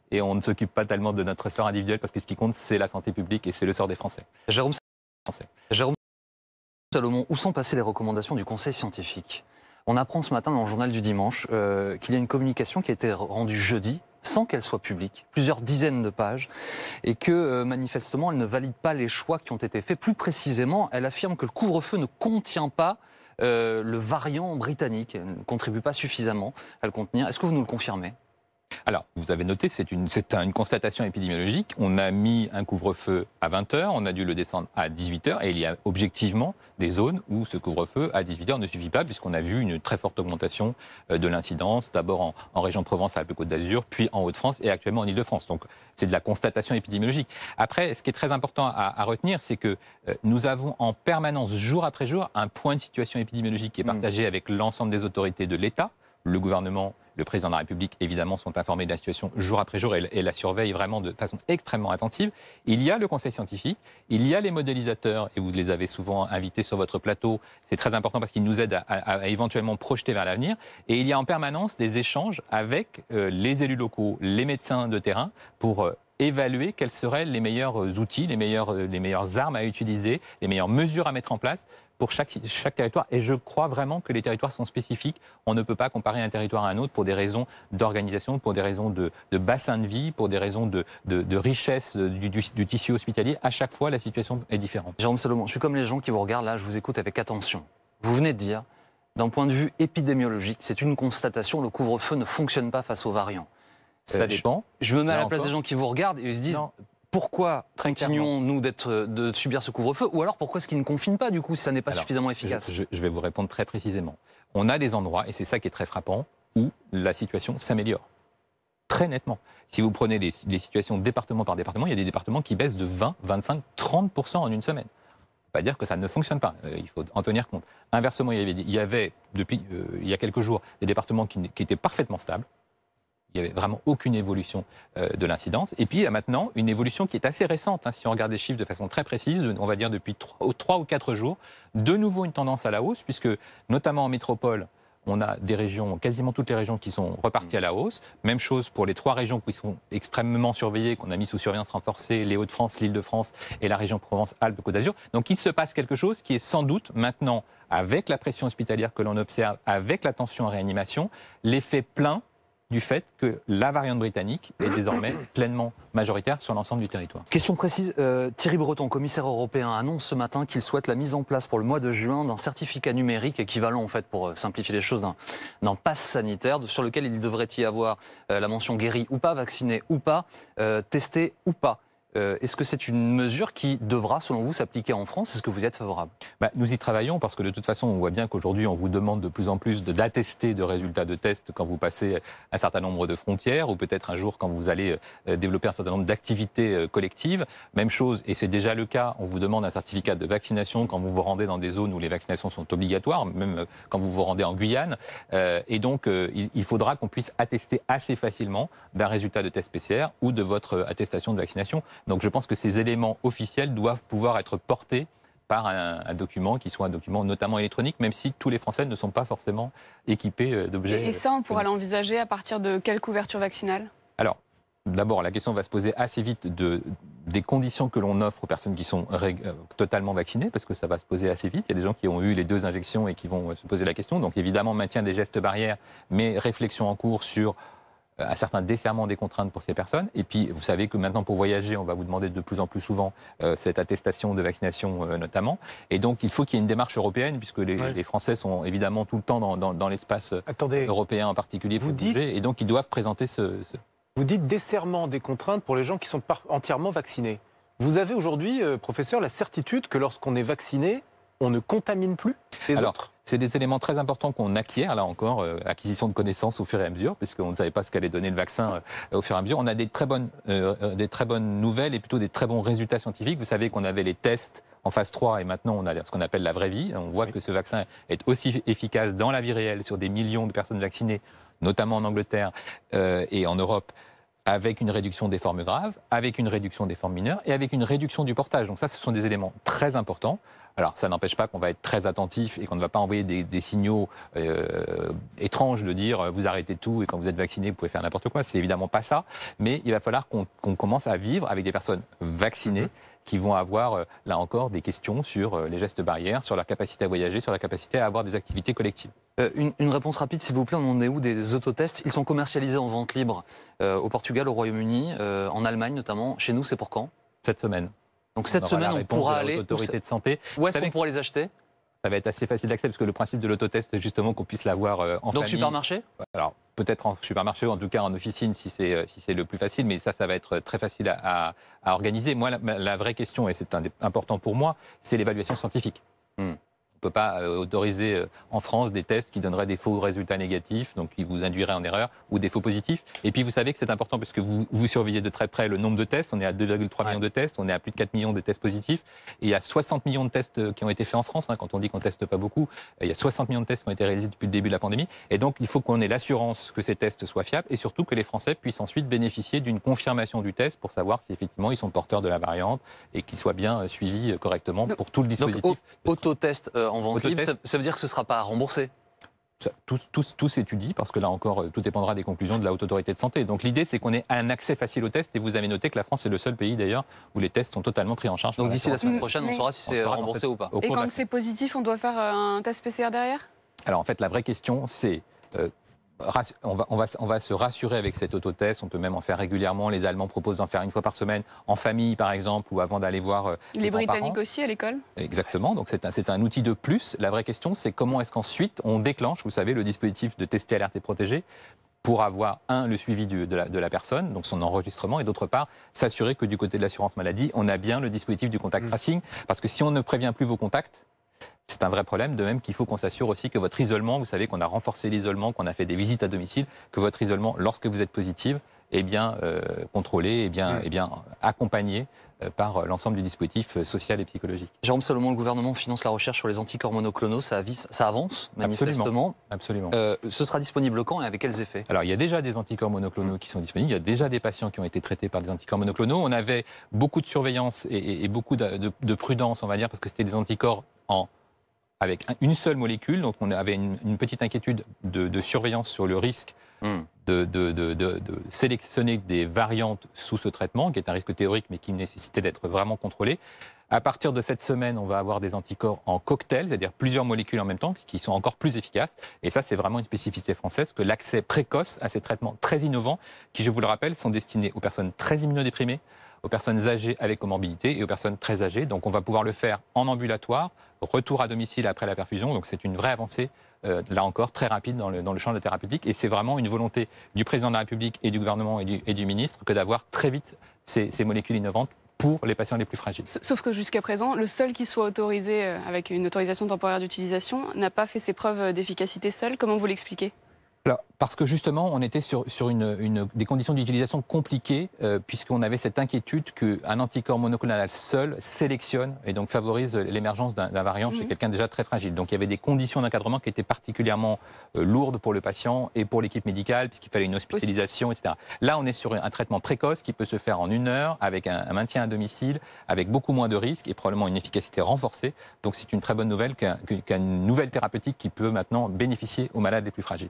et on ne s'occupe pas tellement de notre sort individuel parce que ce qui compte, c'est la santé publique et c'est le sort des Français. Jérôme Salomon, où sont passées les recommandations du Conseil scientifique? On apprend ce matin dans le journal du dimanche qu'il y a une communication qui a été rendue jeudi, sans qu'elle soit publique, plusieurs dizaines de pages, et que manifestement elle ne valide pas les choix qui ont été faits. Plus précisément, elle affirme que le couvre-feu ne contient pas le variant britannique, elle ne contribue pas suffisamment à le contenir. Est-ce que vous nous le confirmez ? Alors, vous avez noté, c'est une constatation épidémiologique. On a mis un couvre-feu à 20h, on a dû le descendre à 18h, et il y a objectivement des zones où ce couvre-feu à 18h ne suffit pas, puisqu'on a vu une très forte augmentation de l'incidence, d'abord en région Provence-Alpes-Côte d'Azur, puis en Hauts-de-France et actuellement en Île-de-France. Donc, c'est de la constatation épidémiologique. Après, ce qui est très important à retenir, c'est que nous avons en permanence, jour après jour, un point de situation épidémiologique qui est partagé avec l'ensemble des autorités de l'État, le gouvernement, le président de la République, évidemment, sont informés de la situation jour après jour et la surveillent vraiment de façon extrêmement attentive. Il y a le conseil scientifique, il y a les modélisateurs, et vous les avez souvent invités sur votre plateau. C'est très important parce qu'ils nous aident à éventuellement projeter vers l'avenir. Et il y a en permanence des échanges avec les élus locaux, les médecins de terrain, pour évaluer quels seraient les meilleurs outils, les meilleures armes à utiliser, les meilleures mesures à mettre en place pour chaque territoire. Et je crois vraiment que les territoires sont spécifiques. On ne peut pas comparer un territoire à un autre pour des raisons d'organisation, pour des raisons de bassin de vie, pour des raisons de richesse du tissu hospitalier. À chaque fois, la situation est différente. Jérôme Salomon, je suis comme les gens qui vous regardent là, je vous écoute avec attention. Vous venez de dire, d'un point de vue épidémiologique, c'est une constatation, le couvre-feu ne fonctionne pas face aux variants. Ça dépend. Je me mets à Là la place encore. des gens qui vous regardent et ils se disent... Non. Pourquoi continuons-nous de subir ce couvre-feu? Ou alors pourquoi est-ce qu'ils ne confinent pas du coup si ça n'est pas suffisamment efficace? Je vais vous répondre très précisément. On a des endroits, et c'est ça qui est très frappant, où la situation s'améliore. Très nettement. Si vous prenez les situations département par département, il y a des départements qui baissent de 20, 25, 30% en une semaine. Pas dire que ça ne fonctionne pas. Il faut en tenir compte. Inversement, il y avait depuis il y a quelques jours des départements qui étaient parfaitement stables. Il n'y avait vraiment aucune évolution de l'incidence. Et puis, il y a maintenant une évolution qui est assez récente. Si on regarde les chiffres de façon très précise, on va dire depuis 3 ou 4 jours, de nouveau une tendance à la hausse, puisque notamment en métropole, on a des régions, quasiment toutes les régions qui sont reparties à la hausse. Même chose pour les 3 régions qui sont extrêmement surveillées, qu'on a mis sous surveillance renforcée, les Hauts-de-France, l'Île-de-France et la région Provence-Alpes-Côte d'Azur. Donc il se passe quelque chose qui est sans doute maintenant, avec la pression hospitalière que l'on observe, avec la tension en réanimation, l'effet plein du fait que la variante britannique est désormais pleinement majoritaire sur l'ensemble du territoire. Question précise, Thierry Breton, commissaire européen, annonce ce matin qu'il souhaite la mise en place pour le mois de juin d'un certificat numérique équivalent, en fait, pour simplifier les choses, d'un pass sanitaire sur lequel il devrait y avoir la mention guéri ou pas, vacciné ou pas, testé ou pas. Est-ce que c'est une mesure qui devra, selon vous, s'appliquer en France? Est-ce que vous y êtes favorable? Nous y travaillons parce que de toute façon, on voit bien qu'aujourd'hui, on vous demande de plus en plus d'attester de résultats de tests quand vous passez un certain nombre de frontières ou peut-être un jour quand vous allez développer un certain nombre d'activités collectives. Même chose, et c'est déjà le cas, on vous demande un certificat de vaccination quand vous vous rendez dans des zones où les vaccinations sont obligatoires, même quand vous vous rendez en Guyane. Et donc, il faudra qu'on puisse attester assez facilement d'un résultat de test PCR ou de votre attestation de vaccination. Donc je pense que ces éléments officiels doivent pouvoir être portés par un document qui soit un document notamment électronique, même si tous les Français ne sont pas forcément équipés d'objets. Et ça, on pourra l'envisager à partir de quelle couverture vaccinale? Alors, d'abord, la question va se poser assez vite des conditions que l'on offre aux personnes qui sont totalement vaccinées, parce que ça va se poser assez vite. Il y a des gens qui ont eu les 2 injections et qui vont se poser la question. Donc évidemment, maintien des gestes barrières, mais réflexion en cours sur un certain desserrement des contraintes pour ces personnes. Et puis, vous savez que maintenant, pour voyager, on va vous demander de plus en plus souvent cette attestation de vaccination notamment. Et donc, il faut qu'il y ait une démarche européenne, puisque les Français sont évidemment tout le temps dans l'espace européen en particulier pour bouger. Et donc, ils doivent présenter Vous dites desserrement des contraintes pour les gens qui sont entièrement vaccinés. Vous avez aujourd'hui, professeur, la certitude que lorsqu'on est vacciné, on ne contamine plus les autres? C'est des éléments très importants qu'on acquiert, là encore, acquisition de connaissances au fur et à mesure, puisqu'on ne savait pas ce qu'allait donner le vaccin au fur et à mesure. On a des très bonnes nouvelles et plutôt des très bons résultats scientifiques. Vous savez qu'on avait les tests en phase 3 et maintenant on a ce qu'on appelle la vraie vie. On voit que ce vaccin est aussi efficace dans la vie réelle sur des millions de personnes vaccinées, notamment en Angleterre et en Europe, avec une réduction des formes graves, avec une réduction des formes mineures et avec une réduction du portage. Donc ça, ce sont des éléments très importants. Alors, ça n'empêche pas qu'on va être très attentif et qu'on ne va pas envoyer des signaux étranges de dire vous arrêtez tout et quand vous êtes vacciné, vous pouvez faire n'importe quoi. C'est évidemment pas ça. Mais il va falloir qu'on commence à vivre avec des personnes vaccinées qui vont avoir, là encore, des questions sur les gestes barrières, sur leur capacité à voyager, sur leur capacité à avoir des activités collectives. Une réponse rapide, s'il vous plaît. On en est où des autotests? Ils sont commercialisés en vente libre au Portugal, au Royaume-Uni, en Allemagne notamment. Chez nous, c'est pour quand? Cette semaine. Donc cette semaine, on pourra aller... Autorité de santé. Où est-ce qu'on pourra les acheter? Ça va être assez facile d'accès, parce que le principe de l'autotest, c'est justement qu'on puisse l'avoir en famille. Donc supermarché? Alors, peut-être en supermarché, ou en tout cas en officine, si c'est le plus facile, mais ça va être très facile à organiser. Moi, la vraie question, et c'est important pour moi, c'est l'évaluation scientifique. On ne peut pas autoriser en France des tests qui donneraient des faux résultats négatifs, donc qui vous induiraient en erreur, ou des faux positifs. Et puis vous savez que c'est important parce que vous surveillez de très près le nombre de tests. On est à 2,3 millions de tests, on est à plus de 4 millions de tests positifs. Et il y a 60 millions de tests qui ont été faits en France. Quand on dit qu'on ne teste pas beaucoup, il y a 60 millions de tests qui ont été réalisés depuis le début de la pandémie. Et donc il faut qu'on ait l'assurance que ces tests soient fiables et surtout que les Français puissent ensuite bénéficier d'une confirmation du test pour savoir si effectivement ils sont porteurs de la variante et qu'ils soient bien suivis correctement pour tout le dispositif. Donc autotest en vente libre, ça veut dire que ce ne sera pas remboursé? Tout s'étudie, parce que là encore, tout dépendra des conclusions de la Haute Autorité de Santé. Donc l'idée, c'est qu'on ait un accès facile aux tests, et vous avez noté que la France est le seul pays d'ailleurs où les tests sont totalement pris en charge. Donc d'ici la semaine prochaine, on saura si c'est remboursé ou pas. Et quand c'est positif, on doit faire un test PCR derrière? Alors en fait, la vraie question, c'est... on va se rassurer avec cet autotest. On peut même en faire régulièrement. Les Allemands proposent d'en faire une fois par semaine, en famille par exemple, ou avant d'aller voir les Britanniques aussi à l'école. Exactement, donc c'est un outil de plus. La vraie question, c'est comment est-ce qu'ensuite on déclenche, vous savez, le dispositif de tester, alerter, protéger, pour avoir, le suivi de la personne, donc son enregistrement, et d'autre part, s'assurer que du côté de l'assurance maladie, on a bien le dispositif du contact tracing, parce que si on ne prévient plus vos contacts, c'est un vrai problème, de même qu'il faut qu'on s'assure aussi que votre isolement, vous savez qu'on a renforcé l'isolement, qu'on a fait des visites à domicile, que votre isolement, lorsque vous êtes positive, est bien contrôlé, est bien accompagné par l'ensemble du dispositif social et psychologique. Jérôme Salomon, le gouvernement finance la recherche sur les anticorps monoclonaux, ça avance manifestement. Absolument. Ce sera disponible quand et avec quels effets? Alors il y a déjà des anticorps monoclonaux qui sont disponibles, il y a déjà des patients qui ont été traités par des anticorps monoclonaux. On avait beaucoup de surveillance et beaucoup de prudence, on va dire, parce que c'était des anticorps avec une seule molécule, donc on avait une petite inquiétude de surveillance sur le risque de sélectionner des variantes sous ce traitement, qui est un risque théorique mais qui nécessitait d'être vraiment contrôlé. À partir de cette semaine, on va avoir des anticorps en cocktail, c'est-à-dire plusieurs molécules en même temps, qui sont encore plus efficaces. Et ça, c'est vraiment une spécificité française, que l'accès précoce à ces traitements très innovants, qui, je vous le rappelle, sont destinés aux personnes très immunodéprimées, aux personnes âgées avec comorbidité et aux personnes très âgées. Donc on va pouvoir le faire en ambulatoire, retour à domicile après la perfusion. Donc c'est une vraie avancée, là encore, très rapide dans le champ de la thérapeutique. Et c'est vraiment une volonté du président de la République et du gouvernement et du ministre que d'avoir très vite ces molécules innovantes pour les patients les plus fragiles. Sauf que jusqu'à présent, le seul qui soit autorisé avec une autorisation temporaire d'utilisation n'a pas fait ses preuves d'efficacité seul. Comment vous l'expliquez ? Alors, parce que justement, on était sur des conditions d'utilisation compliquées, puisqu'on avait cette inquiétude qu'un anticorps monoclonal seul sélectionne et donc favorise l'émergence d'un variant chez quelqu'un déjà très fragile. Donc il y avait des conditions d'encadrement qui étaient particulièrement lourdes pour le patient et pour l'équipe médicale, puisqu'il fallait une hospitalisation, etc. Là, on est sur un traitement précoce qui peut se faire en 1 heure, avec un maintien à domicile, avec beaucoup moins de risques et probablement une efficacité renforcée. Donc c'est une très bonne nouvelle qu'une nouvelle thérapeutique qui peut maintenant bénéficier aux malades les plus fragiles.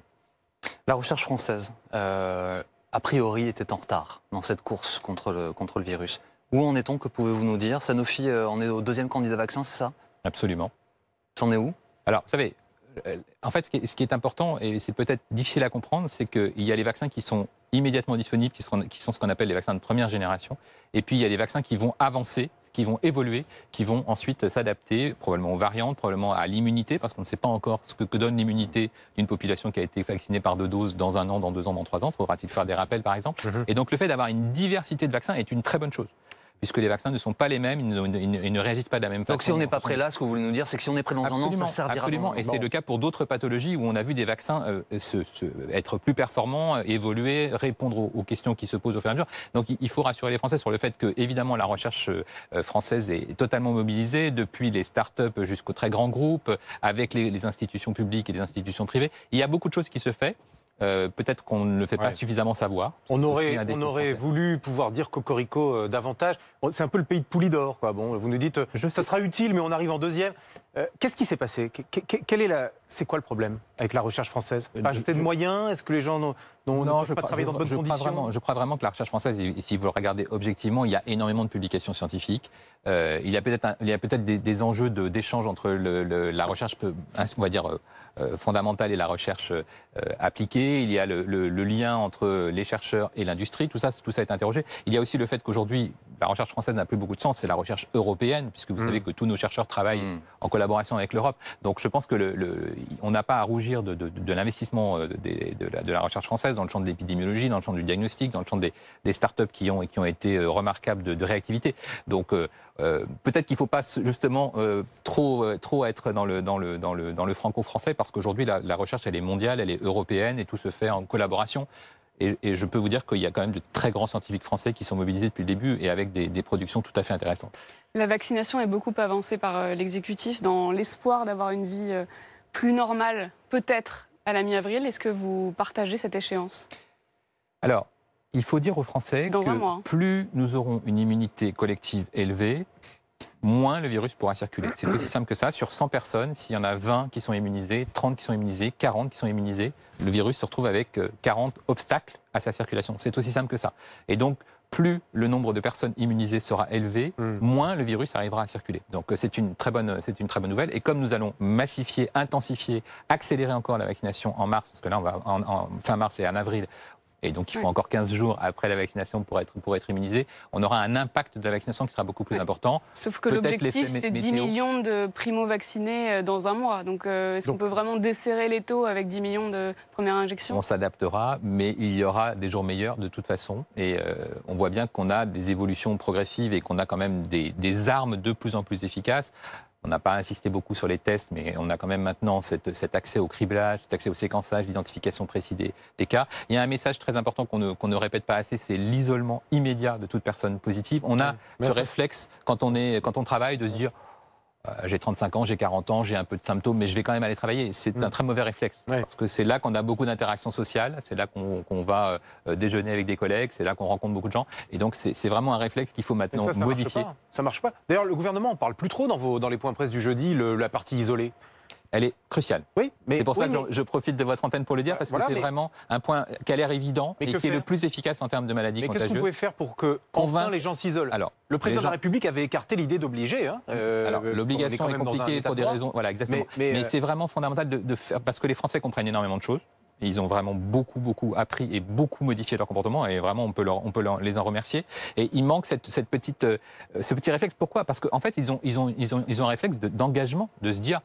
La recherche française, a priori, était en retard dans cette course contre le virus. Où en est-on? Que pouvez-vous nous dire? Sanofi en est au 2e candidat vaccin, c'est ça? Absolument. C'en est où? Alors, vous savez, en fait, ce qui est important, et c'est peut-être difficile à comprendre, c'est qu'il y a les vaccins qui sont immédiatement disponibles, qui sont ce qu'on appelle les vaccins de première génération, et puis il y a les vaccins qui vont avancer, qui vont évoluer, qui vont ensuite s'adapter, probablement aux variantes, probablement à l'immunité, parce qu'on ne sait pas encore ce que donne l'immunité d'une population qui a été vaccinée par 2 doses dans 1 an, dans 2 ans, dans 3 ans. Faudra-t-il faire des rappels, par exemple? Et donc le fait d'avoir une diversité de vaccins est une très bonne chose, puisque les vaccins ne sont pas les mêmes, ils ne réagissent pas de la même façon. Donc si on n'est pas prêt là, ce que vous voulez nous dire, c'est que si on est prêt dans 1 an, ça servira. Absolument, et c'est le cas pour d'autres pathologies où on a vu des vaccins être plus performants, évoluer, répondre aux questions qui se posent au fur et à mesure. Donc il faut rassurer les Français sur le fait que, évidemment, la recherche française est totalement mobilisée, depuis les start-up jusqu'aux très grands groupes, avec les institutions publiques et les institutions privées. Il y a beaucoup de choses qui se font. Peut-être qu'on ne le fait pas suffisamment savoir. On aurait voulu pouvoir dire cocorico davantage. C'est un peu le pays de Poulidor, quoi. Bon, vous nous dites, ça sera utile, mais on arrive en 2e. Qu'est-ce qui s'est passé? C'est quoi le problème avec la recherche française? Pas ajouter de moyens? Est-ce que les gens n'ont pas travaillé dans de bonnes conditions? Je crois vraiment que la recherche française, si vous le regardez objectivement, il y a énormément de publications scientifiques. Il y a peut-être des enjeux d'échange entre la recherche, on va dire, fondamentale et la recherche appliquée. Il y a le lien entre les chercheurs et l'industrie. Tout ça est interrogé. Il y a aussi le fait qu'aujourd'hui, la recherche française n'a plus beaucoup de sens. C'est la recherche européenne, puisque vous savez que tous nos chercheurs travaillent en collaboration avec l'Europe. Donc je pense qu'on n'a pas à rougir de l'investissement de la recherche française dans le champ de l'épidémiologie, dans le champ du diagnostic, dans le champ des startups qui ont été remarquables de réactivité. Donc peut-être qu'il ne faut pas justement trop être dans le franco-français, parce qu'aujourd'hui la recherche elle est mondiale, elle est européenne et tout se fait en collaboration. Et je peux vous dire qu'il y a quand même de très grands scientifiques français qui sont mobilisés depuis le début et avec des productions tout à fait intéressantes. La vaccination est beaucoup avancée par l'exécutif dans l'espoir d'avoir une vie plus normale, peut-être à la mi-avril. Est-ce que vous partagez cette échéance? Alors, il faut dire aux Français que plus nous aurons une immunité collective élevée, moins le virus pourra circuler. C'est aussi simple que ça. Sur 100 personnes, s'il y en a 20 qui sont immunisées, 30 qui sont immunisées, 40 qui sont immunisées, le virus se retrouve avec 40 obstacles à sa circulation. C'est aussi simple que ça. Et donc, plus le nombre de personnes immunisées sera élevé, moins le virus arrivera à circuler. Donc c'est une très bonne nouvelle. Et comme nous allons massifier, intensifier, accélérer encore la vaccination en mars, parce que là on va en fin mars et en avril, et donc il faut encore 15 jours après la vaccination pour être immunisé, on aura un impact de la vaccination qui sera beaucoup plus important. Sauf que l'objectif, c'est 10 millions de primo-vaccinés dans un mois. Donc est-ce qu'on peut vraiment desserrer les taux avec 10 millions de premières injections ? On s'adaptera, mais il y aura des jours meilleurs de toute façon. Et on voit bien qu'on a des évolutions progressives et qu'on a quand même des armes de plus en plus efficaces. On n'a pas insisté beaucoup sur les tests, mais on a quand même maintenant cet accès au criblage, cet accès au séquençage, l'identification précise des cas. Il y a un message très important qu'on ne répète pas assez, c'est l'isolement immédiat de toute personne positive. On a ce réflexe, quand on travaille, de se dire j'ai 35 ans, j'ai 40 ans, j'ai un peu de symptômes, mais je vais quand même aller travailler. C'est un très mauvais réflexe, parce que c'est là qu'on a beaucoup d'interactions sociales, c'est là qu'on va déjeuner avec des collègues, c'est là qu'on rencontre beaucoup de gens. Et donc c'est vraiment un réflexe qu'il faut maintenant modifier. Ça marche pas. D'ailleurs, le gouvernement ne parle plus trop dans les points presse du jeudi, la partie isolée. Elle est cruciale. Oui, mais c'est pour ça que je profite de votre antenne pour le dire, parce que c'est vraiment un point qui a l'air évident et qui est le plus efficace en termes de maladies contagieuses. Mais qu'est-ce que vous pouvez faire pour que enfin les gens s'isolent ? Alors, le président de la République avait écarté l'idée d'obliger. Alors, l'obligation est compliquée pour des raisons. Voilà, exactement. Mais c'est vraiment fondamental de faire, parce que les Français comprennent énormément de choses. Ils ont vraiment beaucoup appris et beaucoup modifié leur comportement, et vraiment on peut les en remercier. Et il manque ce petit réflexe. Pourquoi ? Parce qu'en fait ils ont un réflexe d'engagement, de se dire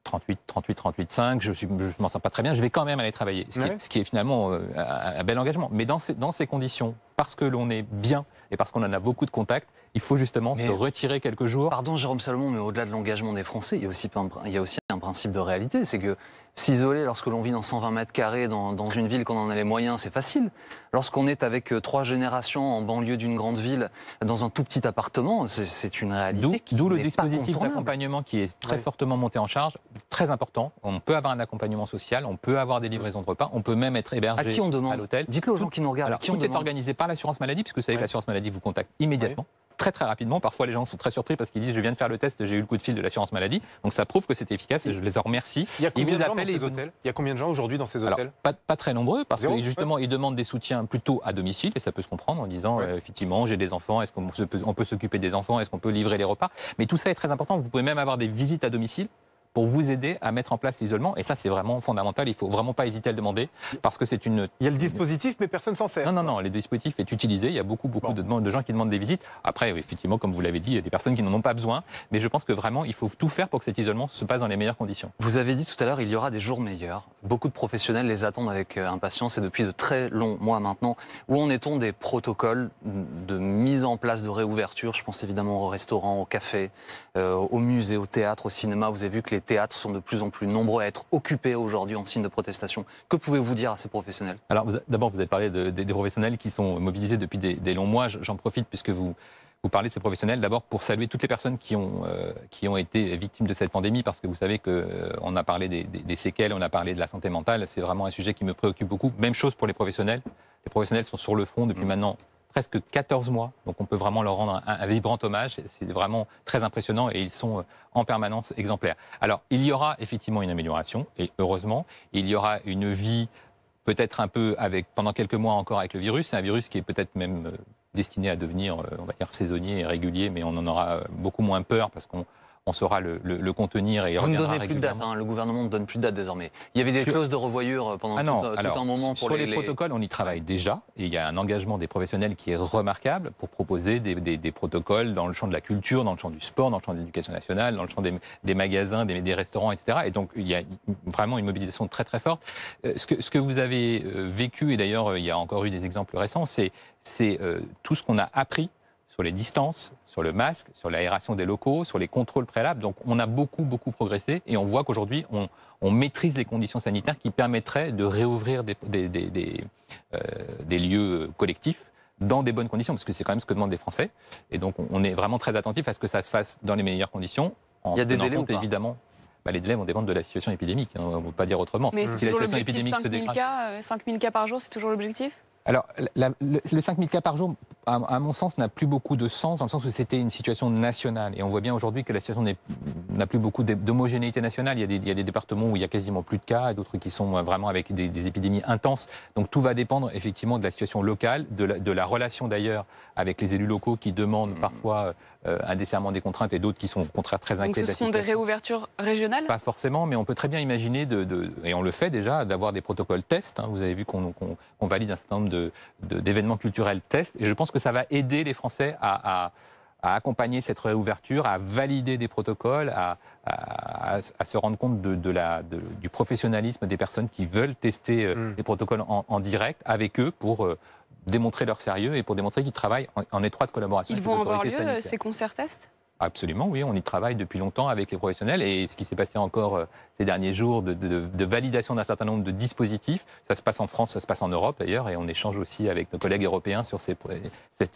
38,5, je m'en sens pas très bien, je vais quand même aller travailler. Ce qui est finalement un bel engagement. Mais dans ces conditions, parce que l'on est bien et parce qu'on en a beaucoup de contacts, il faut justement se retirer quelques jours. Pardon Jérôme Salomon, mais au-delà de l'engagement des Français, il y a aussi un principe de réalité. C'est que s'isoler lorsque l'on vit dans 120 mètres carrés dans une ville, qu'on en a les moyens, c'est facile. Lorsqu'on est avec 3 générations en banlieue d'une grande ville, dans un tout petit appartement, c'est une réalité. D'où le dispositif d'accompagnement qui est très fortement monté en charge, très important. On peut avoir un accompagnement social, on peut avoir des livraisons de repas, on peut même être hébergé à qui on demande à l'hôtel. Dites-le aux gens qui nous regardent. Alors, tout est organisé par l'assurance maladie, puisque vous savez que l'assurance maladie vous contacte immédiatement. Très rapidement. Parfois, les gens sont très surpris parce qu'ils disent je viens de faire le test, j'ai eu le coup de fil de l'assurance maladie. Donc ça prouve que c'est efficace et je les en remercie. Il y a combien de gens dans ces hôtels ? Il y a combien de gens aujourd'hui dans ces hôtels ? Alors, pas très nombreux, parce que justement ils demandent des soutiens plutôt à domicile, et ça peut se comprendre en disant effectivement j'ai des enfants, est-ce qu'on peut s'occuper des enfants, est-ce qu'on peut livrer les repas ? Mais tout ça est très important. Vous pouvez même avoir des visites à domicile pour vous aider à mettre en place l'isolement. Et ça, c'est vraiment fondamental. Il ne faut vraiment pas hésiter à le demander, parce que c'est une... Il y a le dispositif, mais personne s'en sert. Non, le dispositif est utilisé. Il y a beaucoup de gens qui demandent des visites. Après, effectivement, comme vous l'avez dit, il y a des personnes qui n'en ont pas besoin. Mais je pense que vraiment, il faut tout faire pour que cet isolement se passe dans les meilleures conditions. Vous avez dit tout à l'heure, il y aura des jours meilleurs. Beaucoup de professionnels les attendent avec impatience, et depuis de très longs mois maintenant. Où en est-on des protocoles de mise en place de réouverture ? Je pense évidemment aux restaurants, aux cafés, aux musées, au théâtre, au cinéma. Vous avez vu que les théâtres sont de plus en plus nombreux à être occupés aujourd'hui en signe de protestation. Que pouvez-vous dire à ces professionnels ? Alors, d'abord, vous avez parlé des professionnels qui sont mobilisés depuis des longs mois. J'en profite puisque vous parlez de ces professionnels. D'abord, pour saluer toutes les personnes qui ont été victimes de cette pandémie, parce que vous savez qu'on a parlé des séquelles, on a parlé de la santé mentale. C'est vraiment un sujet qui me préoccupe beaucoup. Même chose pour les professionnels. Les professionnels sont sur le front depuis maintenant presque 14 mois, donc on peut vraiment leur rendre un vibrant hommage. C'est vraiment très impressionnant et ils sont en permanence exemplaires. Alors, il y aura effectivement une amélioration, et heureusement, il y aura une vie peut-être un peu pendant quelques mois encore avec le virus. C'est un virus qui est peut-être même destiné à devenir, on va dire, saisonnier et régulier, mais on en aura beaucoup moins peur parce qu'on saura le contenir et vous ne donnez plus de date, le gouvernement ne donne plus de date désormais. Il y avait des clauses de revoyure pendant tout un moment pour les protocoles, on y travaille déjà, et il y a un engagement des professionnels qui est remarquable pour proposer des protocoles dans le champ de la culture, dans le champ du sport, dans le champ de l'éducation nationale, dans le champ des magasins, des restaurants, etc. Et donc il y a vraiment une mobilisation très forte. Ce que vous avez vécu, et d'ailleurs il y a encore eu des exemples récents, c'est tout ce qu'on a appris sur les distances, sur le masque, sur l'aération des locaux, sur les contrôles préalables. Donc on a beaucoup progressé, et on voit qu'aujourd'hui on maîtrise les conditions sanitaires qui permettraient de réouvrir des lieux collectifs dans des bonnes conditions, parce que c'est quand même ce que demandent les Français. Et donc on est vraiment très attentif à ce que ça se fasse dans les meilleures conditions, en tenant compte évidemment. Les délais vont dépendre de la situation épidémique, on ne peut pas dire autrement. Mais c'est toujours l'objectif, 5 000 cas par jour, c'est toujours l'objectif ? Alors, le 5000 cas par jour, à mon sens, n'a plus beaucoup de sens, dans le sens où c'était une situation nationale. Et on voit bien aujourd'hui que la situation n'a plus beaucoup d'homogénéité nationale. Il y a des départements où il y a quasiment plus de cas, et d'autres qui sont vraiment avec des épidémies intenses. Donc tout va dépendre effectivement de la situation locale, de la relation d'ailleurs avec les élus locaux qui demandent parfois un desserrement des contraintes et d'autres qui sont au contraire très inquiets de la situation. Donc ce seront des réouvertures régionales ? Pas forcément, mais on peut très bien imaginer, et on le fait déjà, d'avoir des protocoles tests. Vous avez vu qu'on valide un certain nombre d'événements culturels tests. Et je pense que ça va aider les Français à accompagner cette réouverture, à valider des protocoles, à se rendre compte du professionnalisme des personnes qui veulent tester les protocoles en direct avec eux pour démontrer leur sérieux et pour démontrer qu'ils travaillent en étroite collaboration avec les autorités sanitaires. Ils vont avoir lieu, ces concerts tests ? Absolument, oui, on y travaille depuis longtemps avec les professionnels et ce qui s'est passé encore ces derniers jours de validation d'un certain nombre de dispositifs, ça se passe en France, ça se passe en Europe d'ailleurs et on échange aussi avec nos collègues européens sur c'est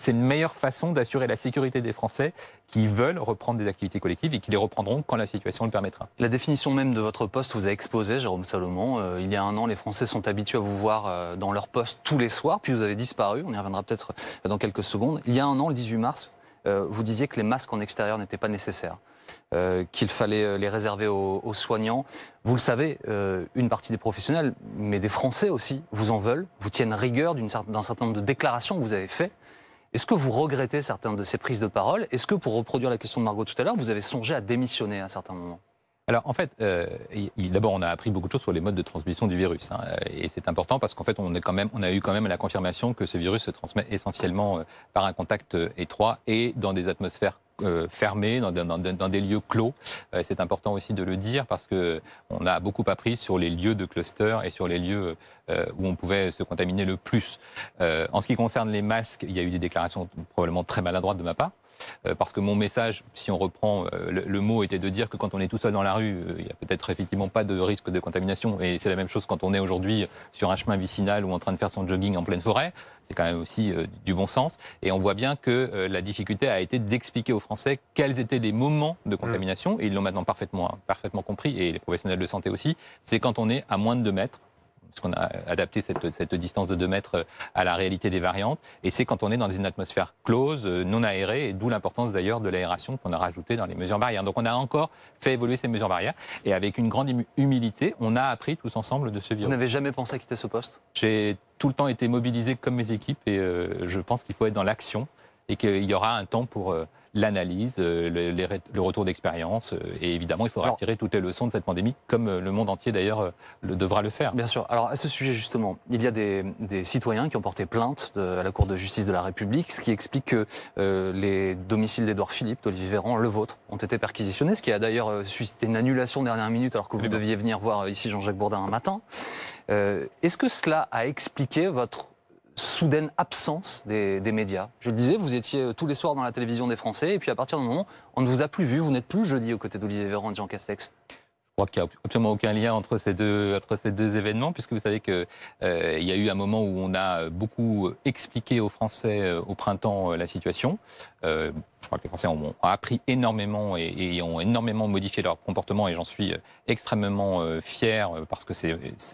une meilleure façon d'assurer la sécurité des Français qui veulent reprendre des activités collectives et qui les reprendront quand la situation le permettra. La définition même de votre poste vous a exposé, Jérôme Salomon. Il y a un an, les Français sont habitués à vous voir dans leur poste tous les soirs, puis vous avez disparu, on y reviendra peut-être dans quelques secondes. Il y a un an, le 18 mars, vous disiez que les masques en extérieur n'étaient pas nécessaires, qu'il fallait les réserver aux soignants. Vous le savez, une partie des professionnels, mais des Français aussi, vous en veulent, vous tiennent rigueur d'un certain nombre de déclarations que vous avez faites. Est-ce que vous regrettez certaines de ces prises de parole? Est-ce que, pour reproduire la question de Margot tout à l'heure, vous avez songé à démissionner à un certain moment? Alors en fait, d'abord on a appris beaucoup de choses sur les modes de transmission du virus. Et c'est important parce qu'en fait on a eu quand même la confirmation que ce virus se transmet essentiellement par un contact étroit et dans des atmosphères fermées, dans des lieux clos. C'est important aussi de le dire parce qu'on a beaucoup appris sur les lieux de cluster et sur les lieux où on pouvait se contaminer le plus. En ce qui concerne les masques, il y a eu des déclarations probablement très maladroites de ma part. Parce que mon message, si on reprend le mot, était de dire que quand on est tout seul dans la rue, il n'y a peut-être effectivement pas de risque de contamination. Et c'est la même chose quand on est aujourd'hui sur un chemin vicinal ou en train de faire son jogging en pleine forêt. C'est quand même aussi du bon sens. Et on voit bien que la difficulté a été d'expliquer aux Français quels étaient les moments de contamination. Et ils l'ont maintenant parfaitement compris, et les professionnels de santé aussi. C'est quand on est à moins de 2 mètres. Parce qu'on a adapté cette distance de 2 mètres à la réalité des variantes. Et c'est quand on est dans une atmosphère close, non aérée, et d'où l'importance d'ailleurs de l'aération qu'on a rajoutée dans les mesures barrières. Donc on a encore fait évoluer ces mesures barrières. Et avec une grande humilité, on a appris tous ensemble de ce virus. Vous n'avez jamais pensé à quitter ce poste? J'ai tout le temps été mobilisé comme mes équipes et je pense qu'il faut être dans l'action et qu'il y aura un temps pour l'analyse, le retour d'expérience et évidemment il faudra tirer toutes les leçons de cette pandémie comme le monde entier d'ailleurs devra le faire. Bien sûr. Alors à ce sujet justement, il y a des citoyens qui ont porté plainte à la Cour de justice de la République, ce qui explique que les domiciles d'Édouard Philippe, d'Olivier Véran, le vôtre, ont été perquisitionnés, ce qui a d'ailleurs suscité une annulation dernière minute alors que vous deviez venir voir ici Jean-Jacques Bourdin un matin. Est-ce que cela a expliqué votre soudaine absence des médias? Je le disais, vous étiez tous les soirs dans la télévision des Français, et puis à partir d'un moment, on ne vous a plus vu, vous n'êtes plus jeudi aux côtés d'Olivier Véran et de Jean Castex. Je crois qu'il n'y a absolument aucun lien entre ces deux événements, puisque vous savez qu'il y a eu un moment où on a beaucoup expliqué aux Français au printemps la situation. Je crois que les Français ont appris énormément et ont énormément modifié leur comportement et j'en suis extrêmement fier parce que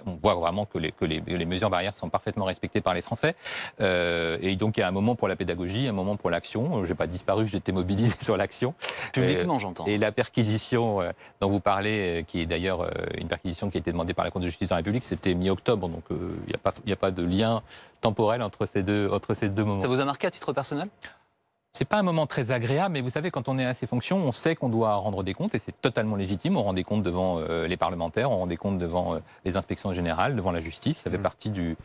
on voit vraiment que les mesures barrières sont parfaitement respectées par les Français. Et donc il y a un moment pour la pédagogie, un moment pour l'action. Je n'ai pas disparu, j'ai été mobilisé sur l'action. Publiquement, j'entends. Et la perquisition dont vous parlez, qui est d'ailleurs une perquisition qui a été demandée par la Cour de justice de la République, c'était mi-octobre, donc il n'y a pas de lien temporel entre ces deux moments. Ça vous a marqué à titre personnel ? C'est pas un moment très agréable, mais vous savez, quand on est à ces fonctions, on sait qu'on doit rendre des comptes et c'est totalement légitime. On rend des comptes devant les parlementaires, on rend des comptes devant les inspections générales, devant la justice. Ça fait partie du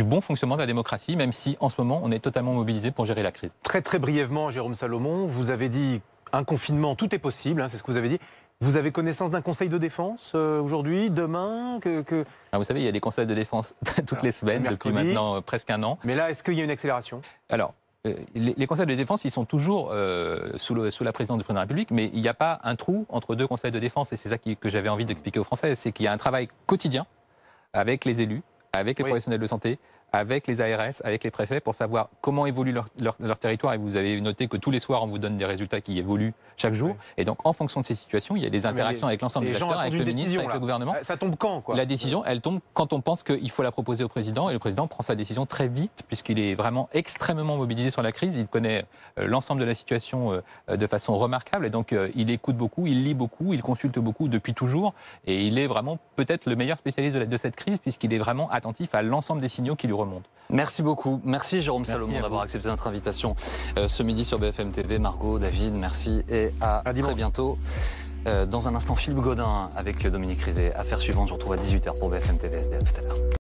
bon fonctionnement de la démocratie, même si en ce moment, on est totalement mobilisé pour gérer la crise. Très très brièvement, Jérôme Salomon, vous avez dit un confinement, tout est possible, c'est ce que vous avez dit. Vous avez connaissance d'un conseil de défense aujourd'hui, demain Vous savez, il y a des conseils de défense toutes les semaines, depuis maintenant presque un an. Mais là, est-ce qu'il y a une accélération ? Alors, les conseils de défense, ils sont toujours sous la présidence du président de la République, mais il n'y a pas un trou entre 2 conseils de défense, et c'est ça que j'avais envie d'expliquer aux Français, c'est qu'il y a un travail quotidien avec les élus, avec les professionnels de santé, avec les ARS, avec les préfets, pour savoir comment évolue leur territoire. Et vous avez noté que tous les soirs, on vous donne des résultats qui évoluent chaque jour. Et donc, en fonction de ces situations, il y a des interactions avec l'ensemble des acteurs, avec le ministre, avec le gouvernement. Ça tombe quand, quoi? La décision, elle tombe quand on pense qu'il faut la proposer au président. Et le président prend sa décision très vite, puisqu'il est vraiment extrêmement mobilisé sur la crise. Il connaît l'ensemble de la situation de façon remarquable. Et donc, il écoute beaucoup, il lit beaucoup, il consulte beaucoup depuis toujours. Et il est vraiment peut-être le meilleur spécialiste de cette crise, puisqu'il est vraiment attentif à l'ensemble des signaux qui lui remontent. Merci beaucoup. Merci Jérôme Salomon d'avoir accepté notre invitation ce midi sur BFM TV. Margot, David, merci et à très bientôt. Dans un instant, Philippe Godin avec Dominique Rizet. Affaire suivante, je vous retrouve à 18h pour BFM TV. À tout à l'heure.